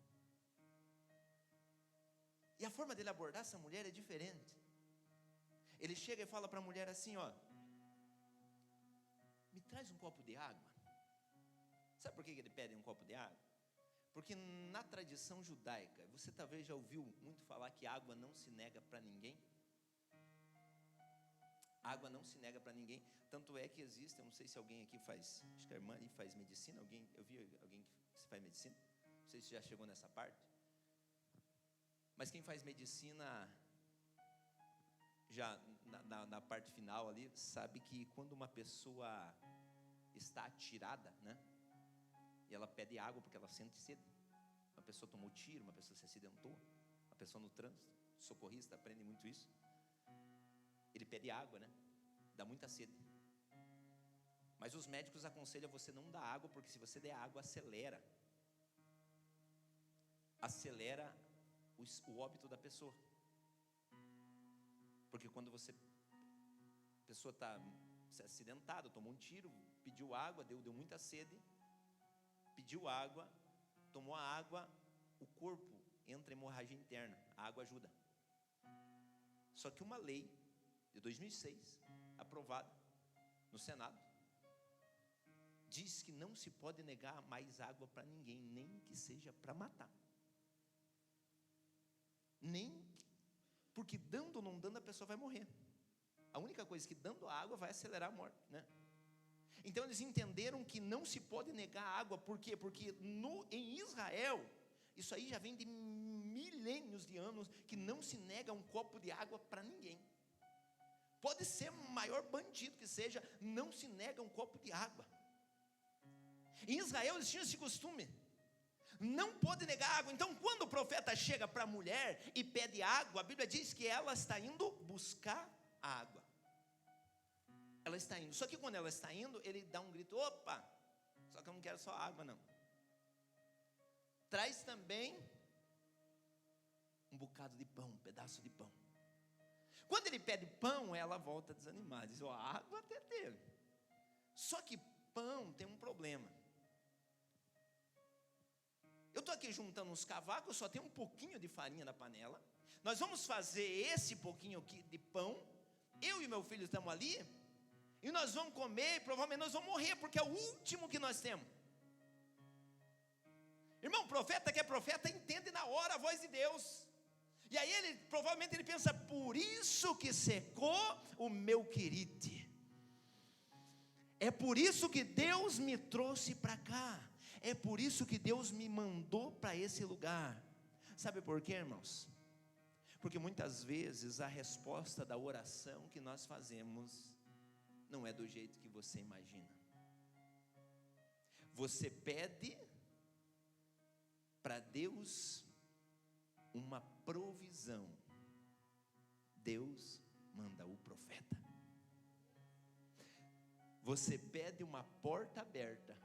[SPEAKER 3] E a forma dele abordar essa mulher é diferente. Ele chega e fala para a mulher assim: ó, me traz um copo de água. Sabe por que ele pede um copo de água? Porque na tradição judaica, você talvez já ouviu muito falar que água não se nega para ninguém. Água não se nega para ninguém. Tanto é que existe, eu não sei se alguém aqui faz, acho que a irmã ali faz medicina. Eu vi alguém que faz medicina. Não sei se já chegou nessa parte. Mas quem faz medicina, já na parte final ali, sabe que quando uma pessoa está atirada, né? E ela pede água porque ela sente sede. Uma pessoa tomou tiro, uma pessoa se acidentou, uma pessoa no trânsito, socorrista aprende muito isso. Ele pede água, né? Dá muita sede. Mas os médicos aconselham você não dar água, porque se você der água, acelera o óbito da pessoa. Porque quando a pessoa está acidentada, tomou um tiro, pediu água, deu muita sede, pediu água, tomou a água, o corpo entra em hemorragia interna, a água ajuda. Só que uma lei de 2006, aprovada no Senado, diz que não se pode negar mais água para ninguém, nem que seja para matar. Nem, porque dando ou não dando a pessoa vai morrer. A única coisa que dando a água vai acelerar a morte, né? Então eles entenderam que não se pode negar água. Por quê? Porque em Israel, isso aí já vem de milênios de anos, que não se nega um copo de água para ninguém. Pode ser o maior bandido que seja, não se nega um copo de água. Em Israel eles tinham esse costume, não pode negar água. Então quando o profeta chega para a mulher e pede água, a Bíblia diz que ela está indo buscar água. Ela está indo, só que quando ela está indo, ele dá um grito: opa, só que eu não quero só água não, traz também um bocado de pão, um pedaço de pão. Quando ele pede pão, ela volta desanimada, diz: ó, água até teve, só que pão tem um problema. Eu estou aqui juntando uns cavacos, só tem um pouquinho de farinha na panela. Nós vamos fazer esse pouquinho aqui de pão. Eu e meu filho estamos ali, e nós vamos comer, e provavelmente nós vamos morrer, porque é o último que nós temos. Irmão, profeta que é profeta entende na hora a voz de Deus. E aí provavelmente ele pensa: por isso que secou o meu querite. É por isso que Deus me trouxe para cá. É por isso que Deus me mandou para esse lugar. Sabe por quê, irmãos? Porque muitas vezes a resposta da oração que nós fazemos não é do jeito que você imagina. Você pede para Deus uma provisão, Deus manda o profeta. Você pede uma porta aberta,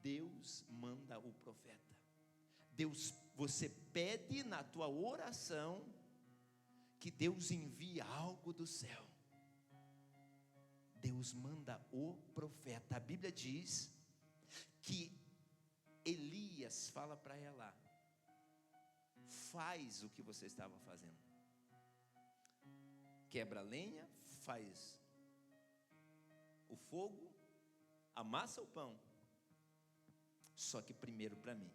[SPEAKER 3] Deus manda o profeta. Você pede na tua oração que Deus envie algo do céu, Deus manda o profeta. A Bíblia diz que Elias fala para ela: faz o que você estava fazendo, quebra a lenha, faz o fogo, amassa o pão, só que primeiro para mim.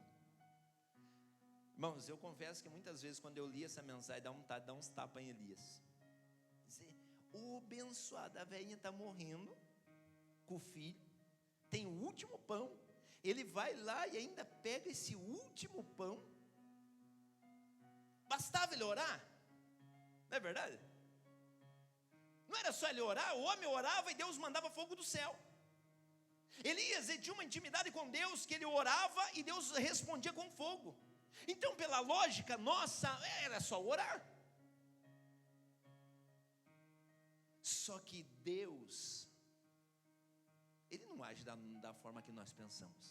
[SPEAKER 3] Irmãos, eu confesso que muitas vezes quando eu li essa mensagem, dá uns tapas em Elias. Dizer: o abençoado, a velhinha está morrendo com o filho, tem o último pão, ele vai lá e ainda pega esse último pão Bastava ele orar, não é verdade? Não era só ele orar, o homem orava e Deus mandava fogo do céu. Elias, ele tinha uma intimidade com Deus, que ele orava e Deus respondia com fogo. Então, pela lógica nossa, era só orar. Só que Deus, Ele não age da forma que nós pensamos.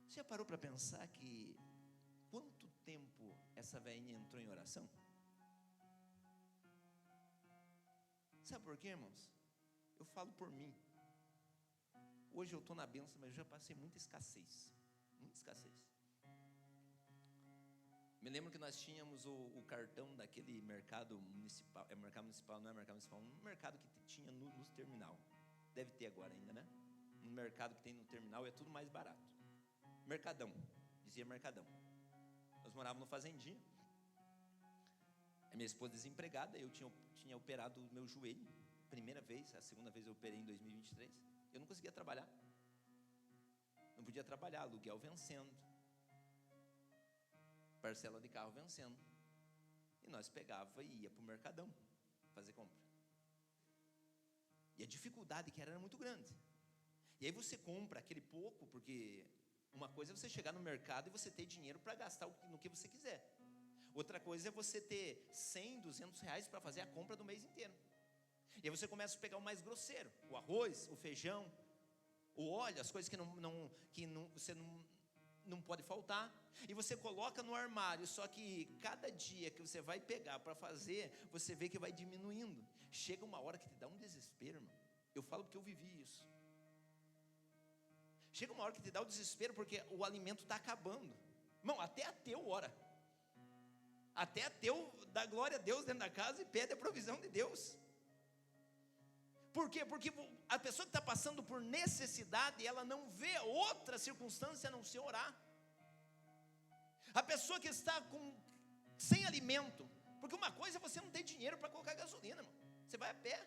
[SPEAKER 3] Você já parou para pensar que quanto tempo essa velhinha entrou em oração? Sabe por quê, irmãos? Eu falo por mim. Hoje eu estou na bênção, mas eu já passei muita escassez. Muita escassez. Me lembro que nós tínhamos o cartão daquele mercado municipal. É mercado municipal, não é mercado municipal. Um mercado que tinha no terminal. Deve ter agora ainda, né? Um mercado que tem no terminal é tudo mais barato. Mercadão, dizia Mercadão. Nós morávamos no fazendinha. A minha esposa desempregada, eu tinha operado o meu joelho. Primeira vez, a segunda vez eu operei em 2023. Eu não conseguia trabalhar. Não podia trabalhar, aluguel vencendo, parcela de carro vencendo. E nós pegava e ia para o Mercadão fazer compra. E a dificuldade que era muito grande. E aí você compra aquele pouco, porque uma coisa é você chegar no mercado e você ter dinheiro para gastar no que você quiser. Outra coisa é você ter 100, 200 reais para fazer a compra do mês inteiro. E aí você começa a pegar o mais grosseiro, o arroz, o feijão, o óleo, as coisas que você não pode faltar. E você coloca no armário, só que cada dia que você vai pegar para fazer, você vê que vai diminuindo. Chega uma hora que te dá um desespero, irmão. Eu falo porque eu vivi isso. Chega uma hora que te dá o desespero porque o alimento está acabando. Irmão, até ateu ora. Até ateu dá glória a Deus dentro da casa e pede a provisão de Deus. Por quê? Porque a pessoa que está passando por necessidade, ela não vê outra circunstância a não ser orar. A pessoa que está sem alimento, porque uma coisa é você não ter dinheiro para colocar gasolina, irmão. Você vai a pé,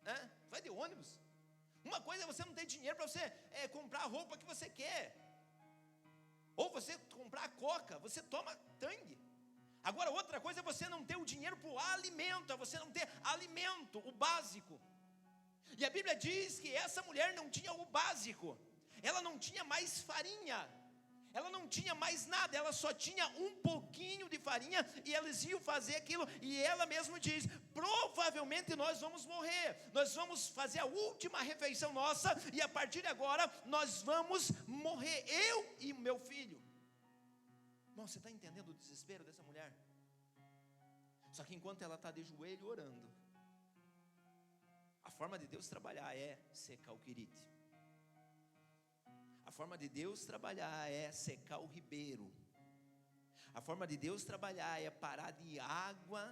[SPEAKER 3] né? Vai de ônibus. Uma coisa é você não ter dinheiro para você comprar a roupa que você quer, ou você comprar a coca, você toma tangue. Agora outra coisa é você não ter o dinheiro para o alimento, é você não ter alimento, o básico. E a Bíblia diz que essa mulher não tinha o básico, ela não tinha mais farinha, ela não tinha mais nada, ela só tinha um pouquinho de farinha, e eles iam fazer aquilo, e ela mesma diz, provavelmente nós vamos morrer, nós vamos fazer a última refeição nossa, e a partir de agora, nós vamos morrer, eu e meu filho. Irmão, você está entendendo o desespero dessa mulher? Só que enquanto ela está de joelho orando, a forma de Deus trabalhar é secar o quirite. A forma de Deus trabalhar é secar o ribeiro. A forma de Deus trabalhar é parar de água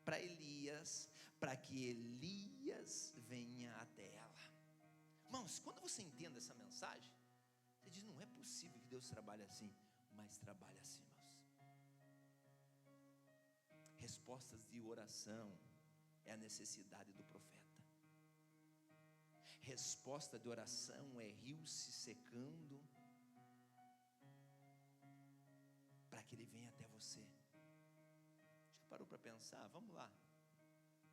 [SPEAKER 3] para Elias, para que Elias venha até ela. Irmãos, quando você entende essa mensagem, você diz, não é possível que Deus trabalhe assim, mas trabalha assim, irmãos. Respostas de oração é a necessidade do profeta. Resposta de oração é rio se secando, para que ele venha até você. Já parou para pensar? Vamos lá.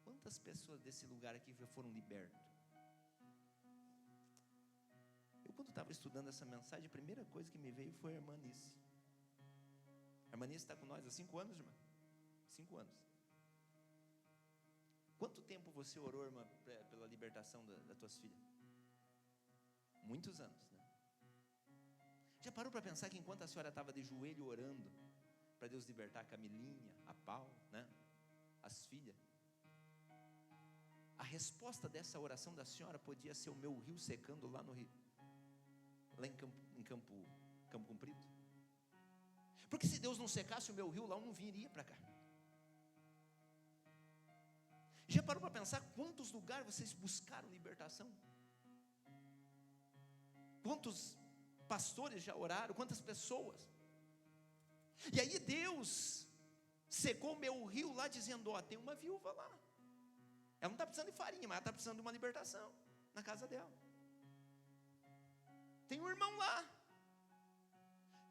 [SPEAKER 3] Quantas pessoas desse lugar aqui já foram libertas? Eu, quando estava estudando essa mensagem, a primeira coisa que me veio foi a irmã Nice. A irmã Nice está com nós há 5 anos, irmã. 5 anos. Quanto tempo você orou, irmã, pela libertação das tuas filhas? Muitos anos, né? Já parou para pensar que enquanto a senhora estava de joelho orando para Deus libertar a Camilinha, a Paulo, né? As filhas, a resposta dessa oração da senhora podia ser o meu rio secando lá no rio, lá em Campo Comprido. Porque se Deus não secasse o meu rio lá, eu não viria para cá. Já parou para pensar quantos lugares vocês buscaram libertação? Quantos pastores já oraram? Quantas pessoas? E aí Deus secou o meu rio lá, dizendo, ó, tem uma viúva lá. Ela não está precisando de farinha, mas ela está precisando de uma libertação na casa dela. Tem um irmão lá.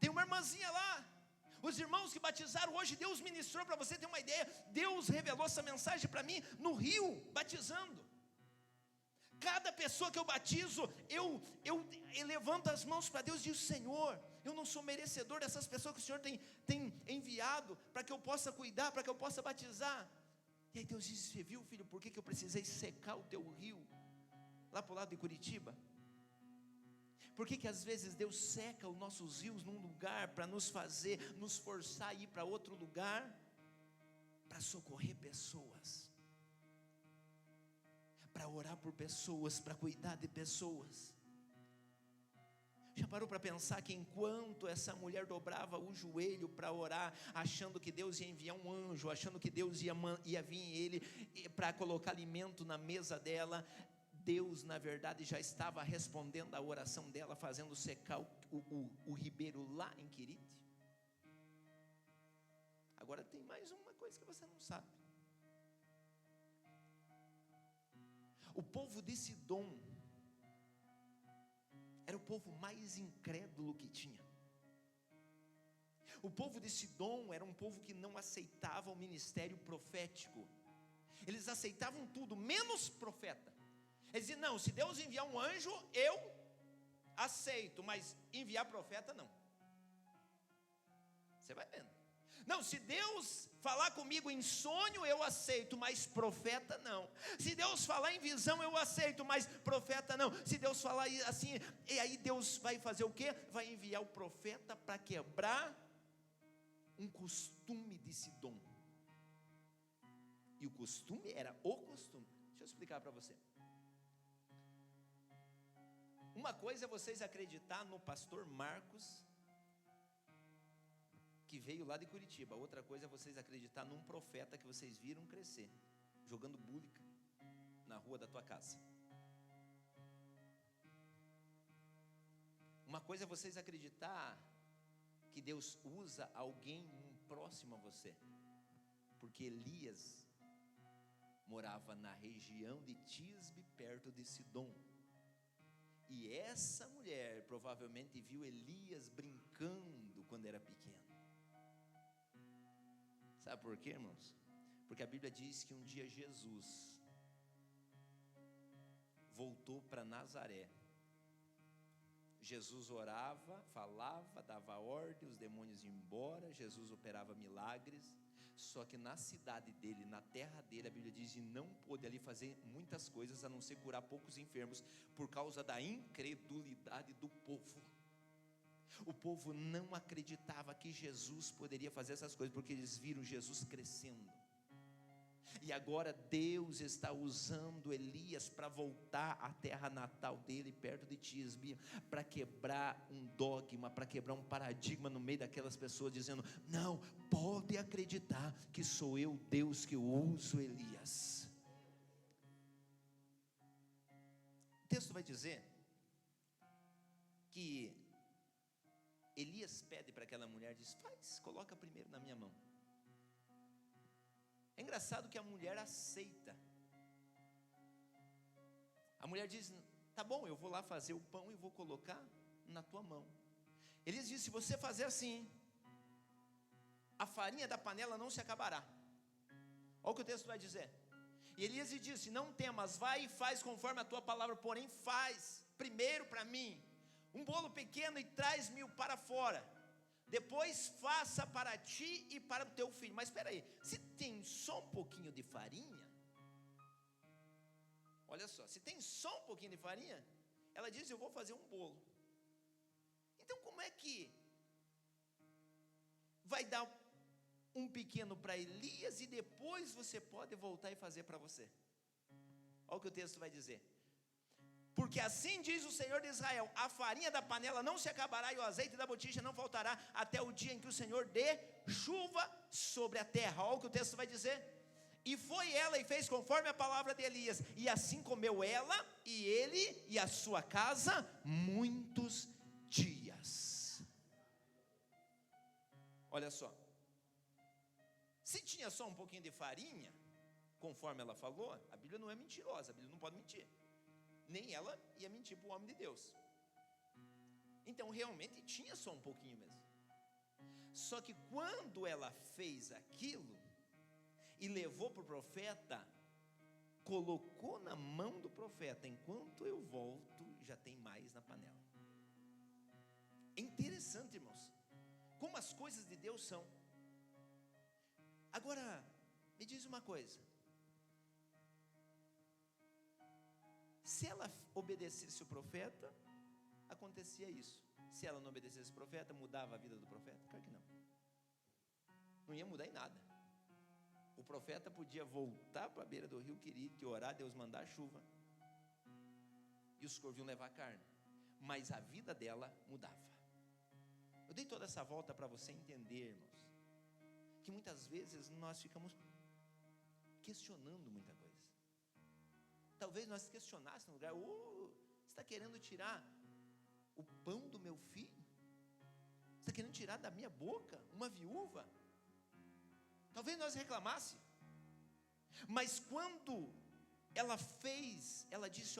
[SPEAKER 3] Tem uma irmãzinha lá. Os irmãos que batizaram hoje, Deus ministrou, para você ter uma ideia, Deus revelou essa mensagem para mim no rio, batizando. Cada pessoa que eu batizo, eu levanto as mãos para Deus e digo: Senhor, eu não sou merecedor dessas pessoas que o Senhor tem enviado para que eu possa cuidar, para que eu possa batizar. E aí Deus diz: você viu, filho, por que eu precisei secar o teu rio lá para o lado de Curitiba? Por que às vezes Deus seca os nossos rios num lugar para nos forçar a ir para outro lugar, para socorrer pessoas, para orar por pessoas, para cuidar de pessoas? Já parou para pensar que enquanto essa mulher dobrava o joelho para orar, achando que Deus ia enviar um anjo, achando que Deus ia vir ele para colocar alimento na mesa dela, Deus na verdade já estava respondendo a oração dela, fazendo secar o ribeiro lá em Quirite? Agora tem mais uma coisa que você não sabe. O povo de Sidom era o povo mais incrédulo que tinha. O povo de Sidom era um povo que não aceitava o ministério profético. Eles aceitavam tudo, menos profeta. Eles diziam: não, se Deus enviar um anjo, eu aceito, mas enviar profeta não. Você vai vendo. Não, se Deus falar comigo em sonho, eu aceito, mas profeta não. Se Deus falar em visão, eu aceito, mas profeta não. Se Deus falar assim, e aí Deus vai fazer o quê? Vai enviar o profeta para quebrar um costume de Sidom. E o costume era o costume. Deixa eu explicar para você. Uma coisa é vocês acreditar no pastor Marcos, que veio lá de Curitiba. Outra coisa é vocês acreditar num profeta que vocês viram crescer, jogando búlica na rua da tua casa. Uma coisa é vocês acreditar que Deus usa alguém próximo a você, porque Elias morava na região de Tisbe, perto de Sidom. E essa mulher provavelmente viu Elias brincando quando era pequeno. Sabe por quê, irmãos? Porque a Bíblia diz que um dia Jesus voltou para Nazaré. Jesus orava, falava, dava ordem, os demônios iam embora, Jesus operava milagres. Só que na cidade dele, na terra dele, a Bíblia diz que não pôde ali fazer muitas coisas, a não ser curar poucos enfermos, por causa da incredulidade do povo. O povo não acreditava que Jesus poderia fazer essas coisas, porque eles viram Jesus crescendo. E agora Deus está usando Elias para voltar à terra natal dele, perto de Tisbe, para quebrar um dogma, para quebrar um paradigma no meio daquelas pessoas, dizendo: não, pode acreditar que sou eu, Deus, que uso Elias. O texto vai dizer que Elias pede para aquela mulher, diz: coloca primeiro na minha mão. É engraçado que a mulher aceita. A mulher diz: tá bom, eu vou lá fazer o pão e vou colocar na tua mão. Elias diz: se você fazer assim, a farinha da panela não se acabará. Olha o que o texto vai dizer. E Elias disse: não temas, vai e faz conforme a tua palavra, porém faz primeiro para mim um bolo pequeno e traz-me para fora. Depois faça para ti e para o teu filho. Mas espera aí, se tem só um pouquinho de farinha, olha só, se tem só um pouquinho de farinha, ela diz: eu vou fazer um bolo. Então como é que vai dar um pequeno para Elias e depois você pode voltar e fazer para você? Olha o que o texto vai dizer. Porque assim diz o Senhor de Israel: a farinha da panela não se acabará e o azeite da botija não faltará até o dia em que o Senhor dê chuva sobre a terra. Olha o que o texto vai dizer. E foi ela e fez conforme a palavra de Elias, e assim comeu ela e ele e a sua casa muitos dias. Olha só, se tinha só um pouquinho de farinha, conforme ela falou, a Bíblia não é mentirosa, a Bíblia não pode mentir. Nem ela ia mentir para o homem de Deus. Então realmente tinha só um pouquinho mesmo. Só que quando ela fez aquilo e levou para o profeta, colocou na mão do profeta, enquanto eu volto, já tem mais na panela. É interessante, irmãos, como as coisas de Deus são. Agora, me diz uma coisa: se ela obedecesse o profeta, acontecia isso. Se ela não obedecesse o profeta, mudava a vida do profeta? Claro que não. Não ia mudar em nada. O profeta podia voltar para a beira do rio Querite, orar, Deus mandar a chuva, e os corvos iam levar carne, mas a vida dela mudava. Eu dei toda essa volta para você entender, irmãos, que muitas vezes nós ficamos questionando muita coisa. Talvez nós questionássemos no lugar: você está querendo tirar o pão do meu filho? Você está querendo tirar da minha boca uma viúva? Talvez nós reclamássemos. Mas quando ela fez, ela disse: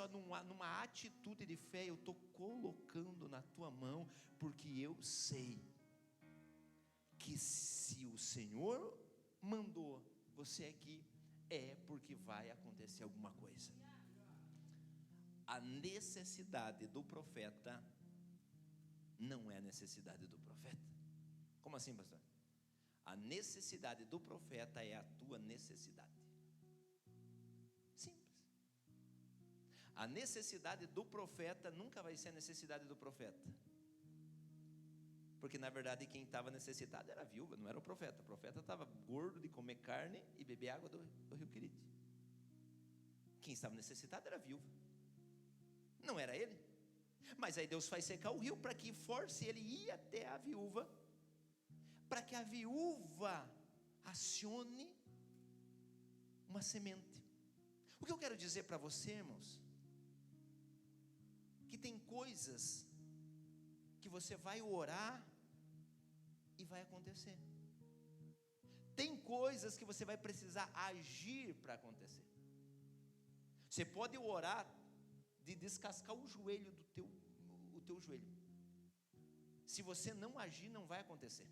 [SPEAKER 3] numa atitude de fé, eu estou colocando na tua mão, porque eu sei que se o Senhor mandou você aqui, é porque vai acontecer alguma coisa. A necessidade do profeta não é a necessidade do profeta. Como assim, pastor? A necessidade do profeta é a tua necessidade. Simples. A necessidade do profeta nunca vai ser a necessidade do profeta, porque na verdade quem estava necessitado era a viúva, não era o profeta. O profeta estava gordo de comer carne e beber água do rio Querite. Quem estava necessitado era a viúva, não era ele. Mas aí Deus faz secar o rio para que force ele ir até a viúva, para que a viúva acione uma semente. O que eu quero dizer para você, irmãos, que tem coisas que você vai orar e vai acontecer. Tem coisas que você vai precisar agir para acontecer. Você pode orar de descascar o joelho o teu joelho. Se você não agir, não vai acontecer.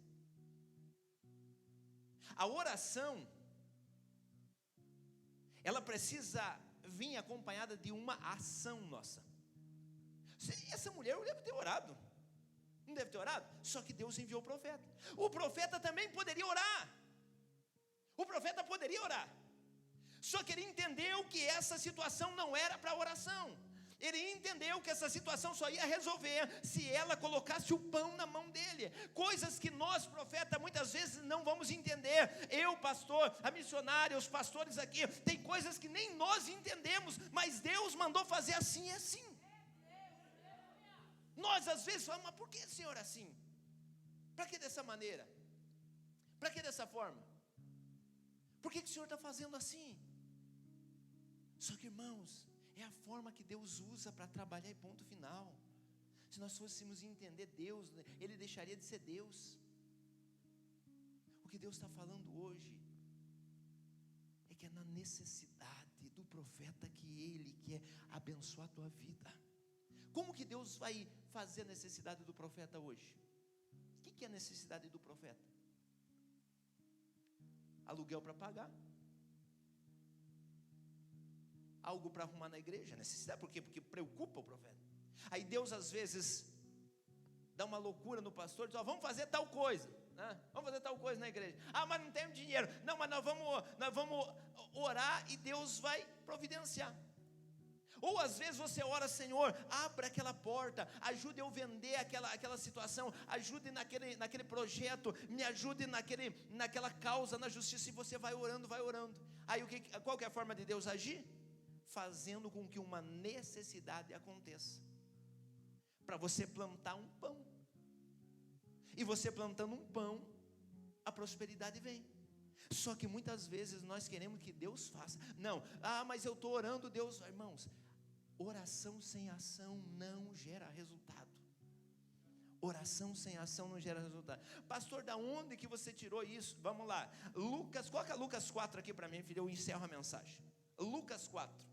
[SPEAKER 3] A oração, ela precisa vir acompanhada de uma ação nossa. Essa mulher deve ter orado, não deve ter orado? Só que Deus enviou o profeta. O profeta também poderia orar. O profeta poderia orar, só que ele entendeu que essa situação não era para oração. Ele entendeu que essa situação só ia resolver se ela colocasse o pão na mão dele. Coisas que nós, profeta, muitas vezes não vamos entender. Eu, pastor, a missionária, os pastores aqui, tem coisas que nem nós entendemos, mas Deus mandou fazer assim e assim. Nós às vezes falamos: mas por que, Senhor, assim? Para que dessa maneira? Para que dessa forma? Por que o Senhor está fazendo assim? Só que, irmãos, é a forma que Deus usa para trabalhar, e ponto final. Se nós fôssemos entender Deus, Ele deixaria de ser Deus. O que Deus está falando hoje é que é na necessidade do profeta que Ele quer abençoar a tua vida. Como que Deus vai fazer a necessidade do profeta hoje? O que é a necessidade do profeta? Aluguel para pagar, algo para arrumar na igreja. Necessidade, por quê? Porque preocupa o profeta. Aí Deus às vezes dá uma loucura no pastor, diz: vamos fazer tal coisa, né? Vamos fazer tal coisa na igreja. Mas não temos dinheiro. Não, mas nós vamos orar e Deus vai providenciar. Ou às vezes você ora: Senhor, abra aquela porta, ajude eu vender aquela situação, ajude naquele projeto, me ajude naquela causa, na justiça. E você vai orando, vai orando. Aí qual que é a forma de Deus agir? Fazendo com que uma necessidade aconteça, para você plantar um pão. E você plantando um pão, a prosperidade vem. Só que muitas vezes nós queremos que Deus faça. Não, mas eu estou orando, Deus. Irmãos, oração sem ação não gera resultado. Oração sem ação não gera resultado. Pastor, da onde que você tirou isso? Vamos lá, Lucas, coloca Lucas 4 aqui para mim, filho, eu encerro a mensagem. Lucas 4.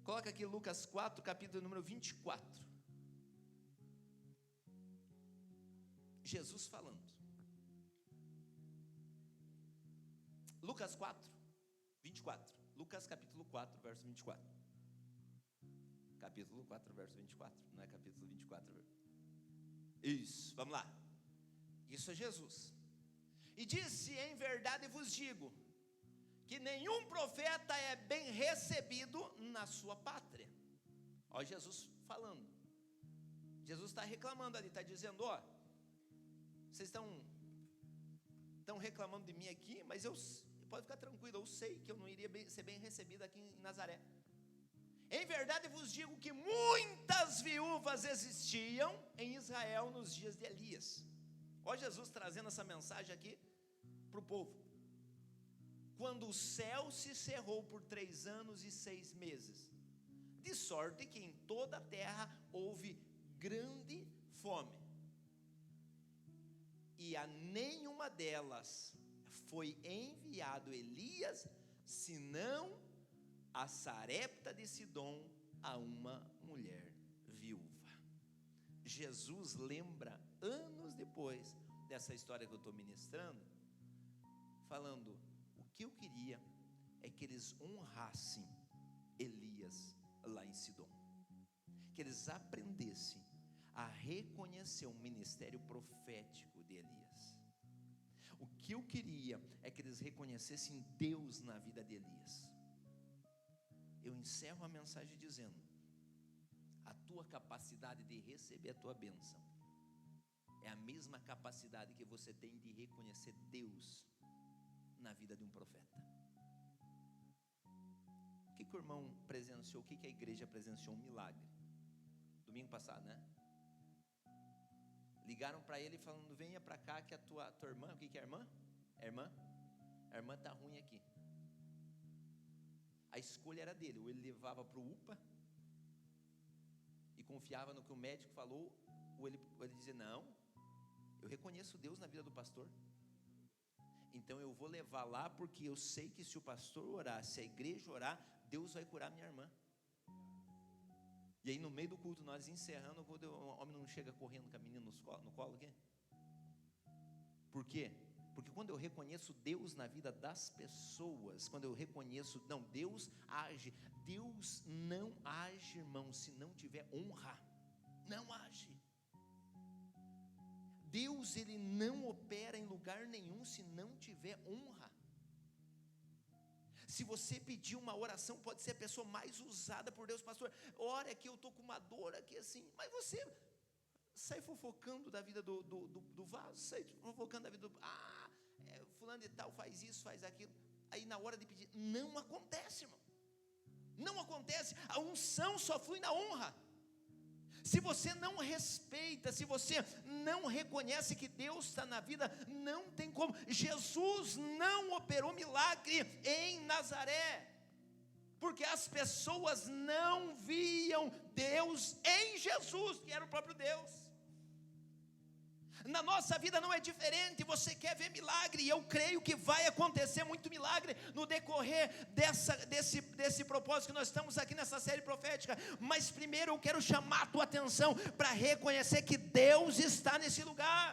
[SPEAKER 3] Coloca aqui Lucas 4, capítulo número 24. Jesus falando. Lucas 4, 24. Lucas capítulo 4, verso 24. Capítulo 4, verso 24. Não é capítulo 24. Isso, vamos lá. Isso é Jesus. E disse: em verdade vos digo, que nenhum profeta é bem recebido na sua pátria. Ó, Jesus falando. Jesus está reclamando ali, está dizendo: ó, vocês estão reclamando de mim aqui, mas pode ficar tranquilo, eu sei que eu não iria ser bem recebido aqui em Nazaré. Em verdade vos digo que muitas viúvas existiam em Israel nos dias de Elias. Ó, Jesus trazendo essa mensagem aqui para o povo. Quando o céu se cerrou por 3 anos e 6 meses, de sorte que em toda a terra houve grande fome, e a nenhuma delas foi enviado Elias, senão a Sarepta de Sidom, a uma mulher viúva. Jesus lembra, anos depois dessa história que eu estou ministrando, falando: o que eu queria é que eles honrassem Elias lá em Sidom, que eles aprendessem a reconhecer o ministério profético de Elias. O que eu queria é que eles reconhecessem Deus na vida de Elias. Eu encerro a mensagem dizendo: a tua capacidade de receber a tua bênção é a mesma capacidade que você tem de reconhecer Deus na vida de um profeta. O que o irmão presenciou? O que a igreja presenciou? Um milagre. Domingo passado, né? Ligaram para ele falando: venha para cá que a tua irmã, o que é a irmã? A irmã está ruim aqui. A escolha era dele, ou ele levava para o UPA e confiava no que o médico falou, ou ele dizia: não, eu reconheço Deus na vida do pastor, então eu vou levar lá, porque eu sei que se o pastor orar, se a igreja orar, Deus vai curar minha irmã. E aí no meio do culto, nós encerrando, o homem não chega correndo com a menina no colo aqui? Por quê? Porque quando eu reconheço Deus na vida das pessoas, quando eu reconheço, não, Deus age. Deus não age, irmão, se não tiver honra. Não age. Deus, ele não opera em lugar nenhum se não tiver honra. Se você pedir uma oração, pode ser a pessoa mais usada por Deus: pastor, ora aqui, eu estou com uma dor aqui assim, mas você sai fofocando da vida do vaso, sai fofocando da vida fulano de tal faz isso, faz aquilo, aí na hora de pedir, não acontece, irmão, não acontece. A unção só flui na honra. Se você não respeita, se você não reconhece que Deus está na vida, não tem como. Jesus não operou milagre em Nazaré, porque as pessoas não viam Deus em Jesus, que era o próprio Deus. Na nossa vida não é diferente. Você quer ver milagre, e eu creio que vai acontecer muito milagre no decorrer desse propósito que nós estamos aqui nessa série profética. Mas primeiro eu quero chamar a tua atenção para reconhecer que Deus está nesse lugar,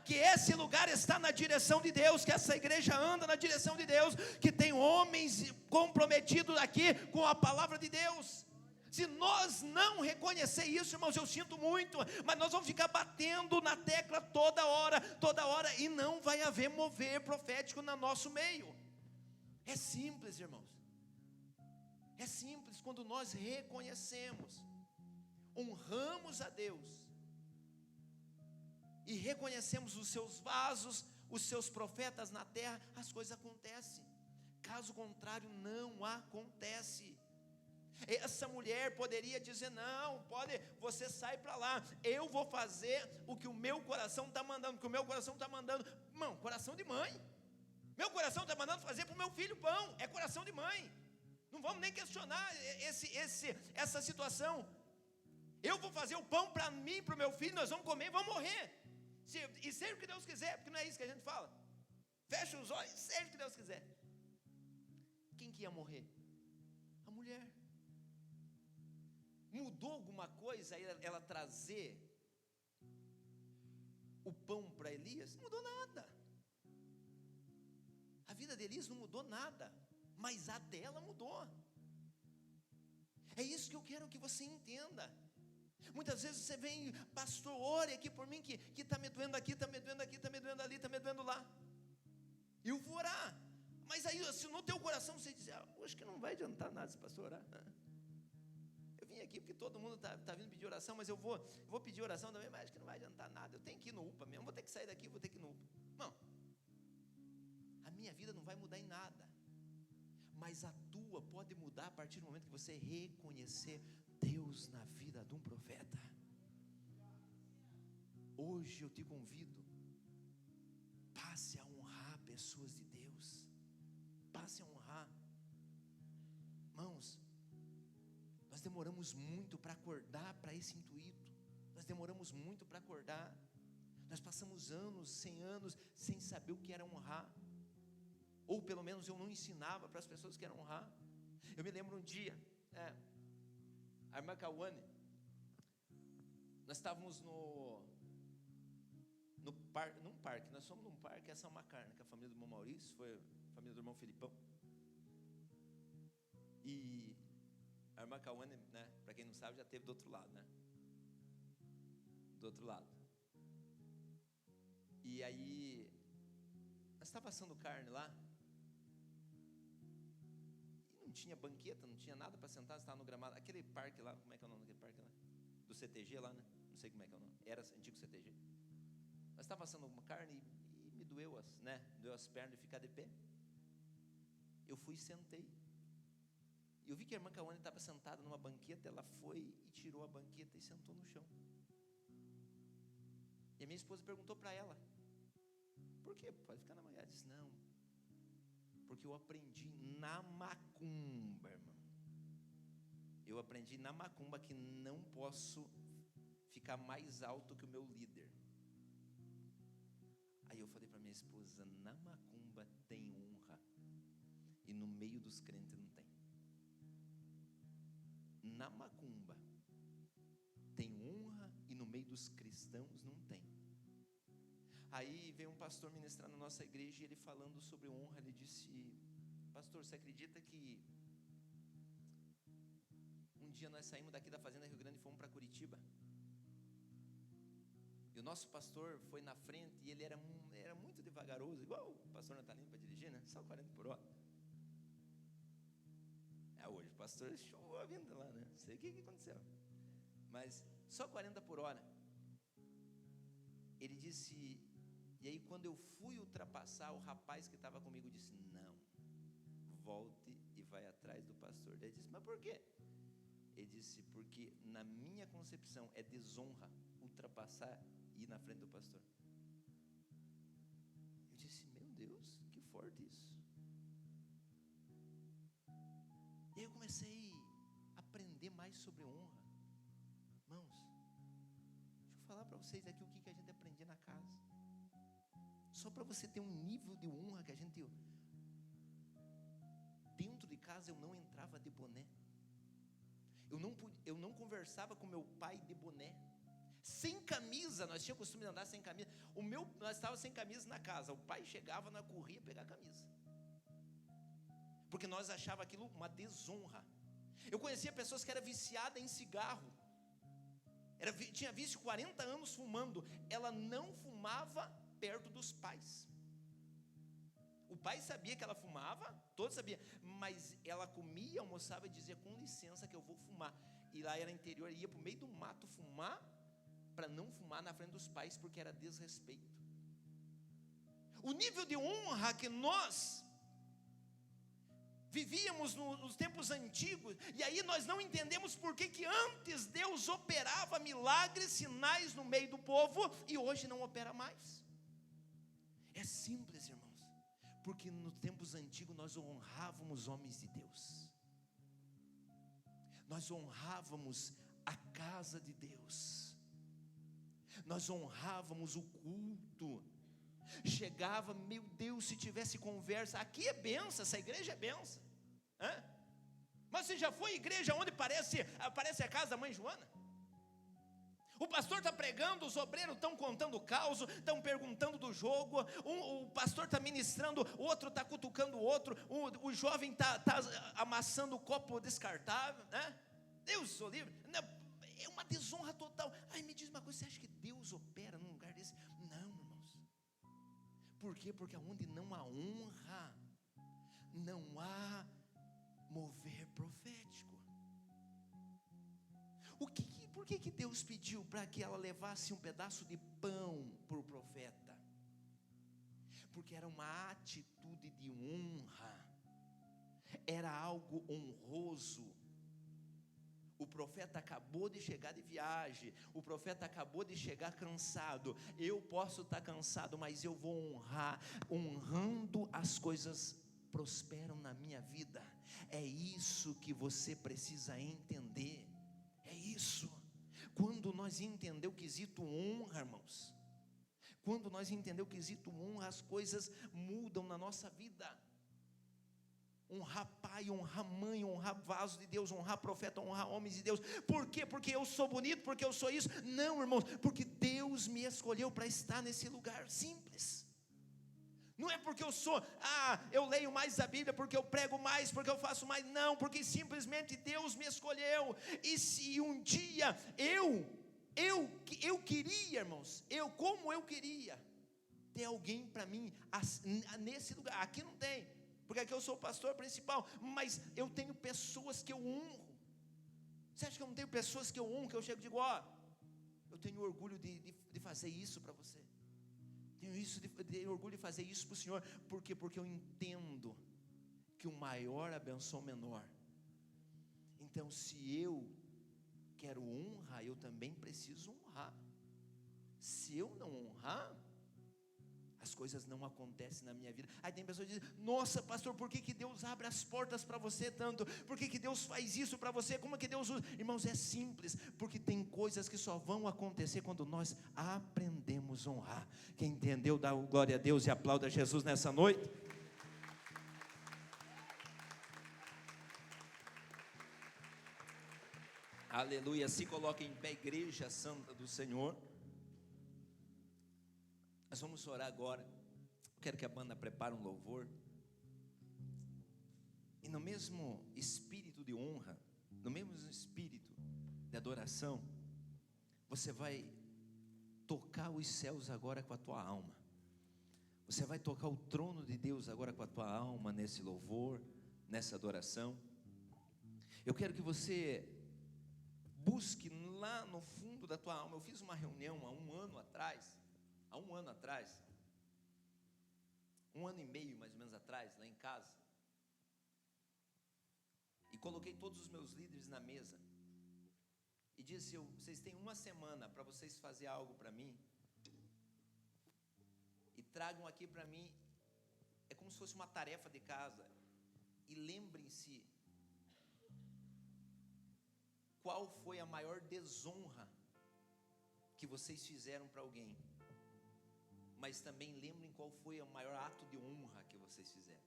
[SPEAKER 3] que esse lugar está na direção de Deus, que essa igreja anda na direção de Deus, que tem homens comprometidos aqui com a palavra de Deus. Se nós não reconhecer isso, irmãos, eu sinto muito, mas nós vamos ficar batendo na tecla toda hora, e não vai haver mover profético no nosso meio. É simples, irmãos, é simples. Quando nós reconhecemos, honramos a Deus e reconhecemos os seus vasos, os seus profetas na terra, as coisas acontecem. Caso contrário, não acontece. Essa mulher poderia dizer: não, você sai para lá, eu vou fazer o que o meu coração está mandando, porque o meu coração está mandando, irmão, coração de mãe, meu coração está mandando fazer para o meu filho pão, é coração de mãe, não vamos nem questionar essa situação. Eu vou fazer o pão para mim e para o meu filho, nós vamos comer e vamos morrer, e seja o que Deus quiser, porque não é isso que a gente fala, fecha os olhos, seja o que Deus quiser. Quem que ia morrer? A mulher. Mudou alguma coisa ela trazer
[SPEAKER 1] o pão para Elias, não mudou nada. A vida de Elias não mudou nada, mas a dela mudou. É isso que eu quero que você entenda. Muitas vezes você vem, pastor, ore aqui por mim, que está me doendo aqui, está me doendo aqui, está me doendo ali, está me doendo lá. Eu vou orar. Mas aí, se no teu coração você diz, acho que não vai adiantar nada esse pastor orar. Eu vim aqui porque todo mundo está vindo pedir oração, mas eu vou pedir oração também, mas acho que não vai adiantar nada. Eu tenho que ir no UPA mesmo, vou ter que sair daqui, vou ter que ir no UPA. Não, a minha vida não vai mudar em nada, mas a tua pode mudar a partir do momento que você reconhecer Deus na vida de um profeta. Hoje eu te convido, passe a honrar pessoas de Deus, passe a honrar. Irmãos, nós demoramos muito para acordar para esse intuito, nós demoramos muito para acordar, nós passamos anos sem saber o que era honrar, ou pelo menos eu não ensinava para as pessoas que era honrar. Eu me lembro um dia, a irmã Cauane, nós estávamos num parque, nós fomos num parque, essa é uma carne, que a família do irmão Maurício, foi a família do irmão Filipão, e a irmã Cauane, né, para quem não sabe, já teve do outro lado, né, do outro lado, e aí, nós estávamos assando carne lá, não tinha banqueta, não tinha nada para sentar, estava no gramado, aquele parque lá, como é que é o nome daquele parque lá? Do CTG lá, né? Não sei como é que é o nome, era antigo CTG. Nós estávamos assando uma carne e me doeu as pernas de ficar de pé. Eu fui e sentei. E eu vi que a irmã Cauane estava sentada numa banqueta, ela foi e tirou a banqueta e sentou no chão. E a minha esposa perguntou para ela, por quê? Pode ficar na manhã. Ela disse, não, porque eu aprendi na macumba, irmão. Eu aprendi na macumba que não posso ficar mais alto que o meu líder. Aí eu falei para minha esposa, na macumba tem honra, e no meio dos crentes não tem. Na macumba tem honra, e no meio dos cristãos não tem. Aí veio um pastor ministrar na nossa igreja, e ele falando sobre honra, ele disse, pastor, você acredita que um dia nós saímos daqui da fazenda Rio Grande e fomos para Curitiba, e o nosso pastor foi na frente, e ele era muito devagaroso, igual o pastor Natalino para dirigir, né? Só 40 por hora. Hoje o pastor chovou a vinda lá, né? Não sei o que aconteceu, mas só 40 por hora. Ele disse, e aí quando eu fui ultrapassar, o rapaz que estava comigo disse, não, volte e vai atrás do pastor. Ele disse, mas por quê? Ele disse, porque na minha concepção é desonra ultrapassar e ir na frente do pastor. Eu disse, meu Deus, que forte isso. E aí eu comecei a aprender mais sobre honra. Irmãos, deixa eu falar para vocês aqui o que a gente aprendia na casa. Só para você ter um nível de honra que a gente... Dentro de casa eu não entrava de boné. Eu não conversava com meu pai de boné. Sem camisa, nós tínhamos o costume de andar sem camisa. Nós estávamos sem camisa na casa. O pai chegava, nós corria pegar a camisa. Porque nós achávamos aquilo uma desonra. Eu conhecia pessoas que eram viciadas em cigarro. Tinha vício 40 anos fumando. Ela não fumava perto dos pais. O pai sabia que ela fumava, todos sabiam, mas ela comia, almoçava e dizia, com licença que eu vou fumar. E lá era interior, ia para o meio do mato fumar, para não fumar na frente dos pais, porque era desrespeito. O nível de honra que nós vivíamos nos tempos antigos, e aí nós não entendemos por que antes Deus operava milagres, sinais no meio do povo, e hoje não opera mais. É simples, irmãos, porque nos tempos antigos nós honrávamos homens de Deus, nós honrávamos a casa de Deus, nós honrávamos o culto. Chegava, meu Deus, se tivesse conversa, aqui é benção, essa igreja é benção. Mas você já foi à igreja onde parece a casa da mãe Joana?
[SPEAKER 3] O pastor está pregando, os obreiros estão contando o caos, estão perguntando do jogo, o pastor está ministrando, o outro está cutucando o outro, o jovem está amassando o copo descartável, né? Deus o livre, é uma desonra total. Aí me diz uma coisa, você acha que Deus opera num lugar desse? Não, irmãos. Por quê? Porque onde não há honra, não há mover profético. Por que Deus pediu para que ela levasse um pedaço de pão para o profeta? Porque era uma atitude de honra, era algo honroso. O profeta acabou de chegar de viagem, o profeta acabou de chegar cansado. Eu posso estar cansado, mas eu vou honrar. Honrando, as coisas prosperam na minha vida. É isso que você precisa entender. É isso. Quando nós entender o quesito honra, irmãos, quando nós entender o quesito honra, as coisas mudam na nossa vida. Honrar pai, honrar mãe, honrar vaso de Deus, honrar profeta, honrar homens de Deus. Por quê? Porque eu sou bonito, porque eu sou isso? Não, irmãos, porque Deus me escolheu para estar nesse lugar. Simples. Não é porque eu leio mais a Bíblia, porque eu prego mais, porque eu faço mais. Não, porque simplesmente Deus me escolheu. E se um dia eu queria, irmãos, como eu queria ter alguém para mim nesse lugar. Aqui não tem, porque aqui eu sou o pastor principal, mas eu tenho pessoas que eu honro. Você acha que eu não tenho pessoas que eu honro, que eu chego e digo, eu tenho orgulho de fazer isso para você. Tenho orgulho de fazer isso para o Senhor. Por quê? Porque eu entendo que o maior abençoa o menor. Então, se eu quero honra, eu também preciso honrar. Se eu não honrar, as coisas não acontecem na minha vida. Aí tem pessoas que dizem, nossa pastor, por que Deus abre as portas para você tanto? Por que Deus faz isso para você? Como é que Deus usa? Irmãos, é simples, porque tem coisas que só vão acontecer quando nós aprendemos a honrar. Quem entendeu, dá glória a Deus e aplauda Jesus nessa noite. Aleluia. Se coloque em pé, igreja santa do Senhor. Nós vamos orar agora. Eu quero que a banda prepare um louvor. E no mesmo espírito de honra, no mesmo espírito de adoração, você vai tocar os céus agora com a tua alma. Você vai tocar o trono de Deus agora com a tua alma, nesse louvor, nessa adoração. Eu quero que você busque lá no fundo da tua alma. Eu fiz uma reunião há um ano atrás, um ano e meio mais ou menos atrás, lá em casa, e coloquei todos os meus líderes na mesa, e disse, vocês têm uma semana para vocês fazer algo para mim, e tragam aqui para mim, é como se fosse uma tarefa de casa, e lembrem-se, qual foi a maior desonra que vocês fizeram para alguém, mas também lembrem qual foi o maior ato de honra que vocês fizeram.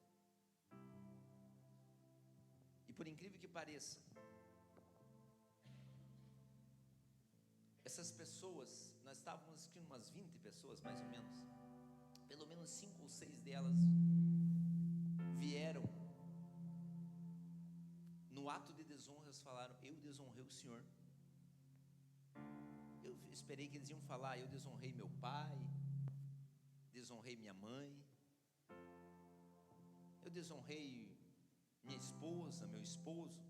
[SPEAKER 3] E por incrível que pareça, essas pessoas, nós estávamos assistindo umas 20 pessoas mais ou menos, pelo menos 5 ou 6 delas vieram no ato de desonras, falaram, eu desonrei o Senhor. Eu esperei que eles iam falar, eu desonrei meu pai, desonrei minha mãe, eu desonrei minha esposa, meu esposo.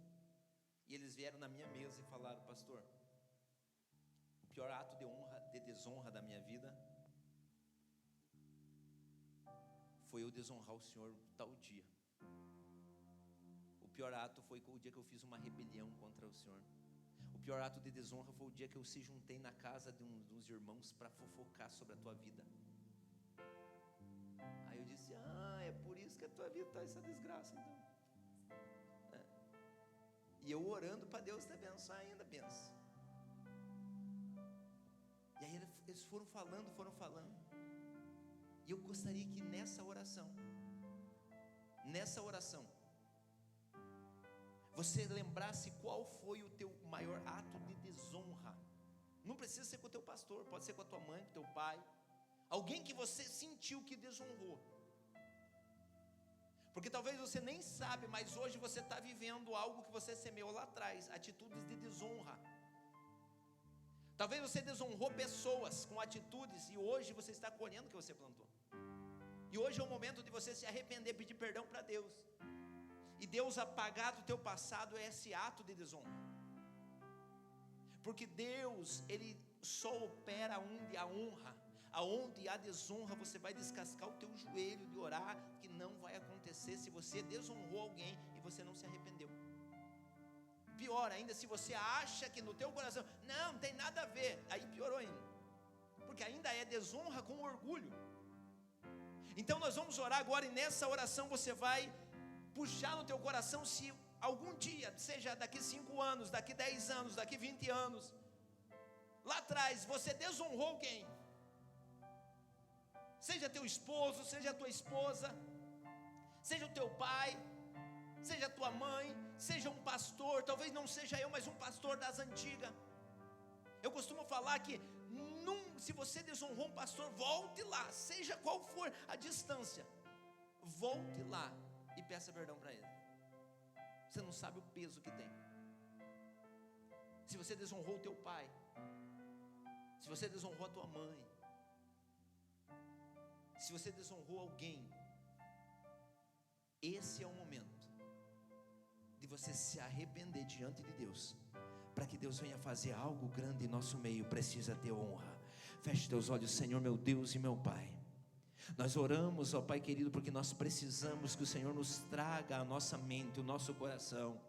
[SPEAKER 3] E eles vieram na minha mesa e falaram, pastor, o pior ato de desonra da minha vida foi eu desonrar o Senhor tal dia. O pior ato foi o dia que eu fiz uma rebelião contra o Senhor. O pior ato de desonra foi o dia que eu se juntei na casa de uns irmãos para fofocar sobre a tua vida. Aí eu disse, é por isso que a tua vida está essa desgraça então. E eu orando para Deus te abençoar ainda, benção. E aí eles foram falando. E eu gostaria que nessa oração, você lembrasse qual foi o teu maior ato de desonra Não precisa ser com o teu pastor, pode ser com a tua mãe, com o teu pai. Alguém que você sentiu que desonrou. Porque talvez você nem sabe, mas hoje você está vivendo algo que você semeou lá atrás, atitudes de desonra. Talvez você desonrou pessoas com atitudes e hoje você está colhendo o que você plantou. E hoje é o momento de você se arrepender, pedir perdão para Deus. E Deus apagar do teu passado esse ato de desonra. Porque Deus, Ele só opera onde há honra. Aonde há desonra, você vai descascar o teu joelho de orar, que não vai acontecer se você desonrou alguém e você não se arrependeu. Pior ainda, se você acha que no teu coração, não tem nada a ver, aí piorou ainda. Porque ainda é desonra com orgulho. Então nós vamos orar agora, e nessa oração você vai puxar no teu coração, se algum dia, seja daqui 5 anos, daqui 10 anos, daqui 20 anos, lá atrás você desonrou alguém, seja teu esposo, seja a tua esposa, seja o teu pai, seja a tua mãe, seja um pastor, talvez não seja eu, mas um pastor das antigas. Eu costumo falar que se você desonrou um pastor, volte lá, seja qual for a distância, volte lá e peça perdão para ele. Você não sabe o peso que tem. Se você desonrou o teu pai, se você desonrou a tua mãe, se você desonrou alguém, esse é o momento de você se arrepender diante de Deus, para que Deus venha fazer algo grande em nosso meio. Precisa ter honra. Feche teus olhos, Senhor meu Deus e meu Pai. Nós oramos, ó Pai querido, porque nós precisamos que o Senhor nos traga a nossa mente, o nosso coração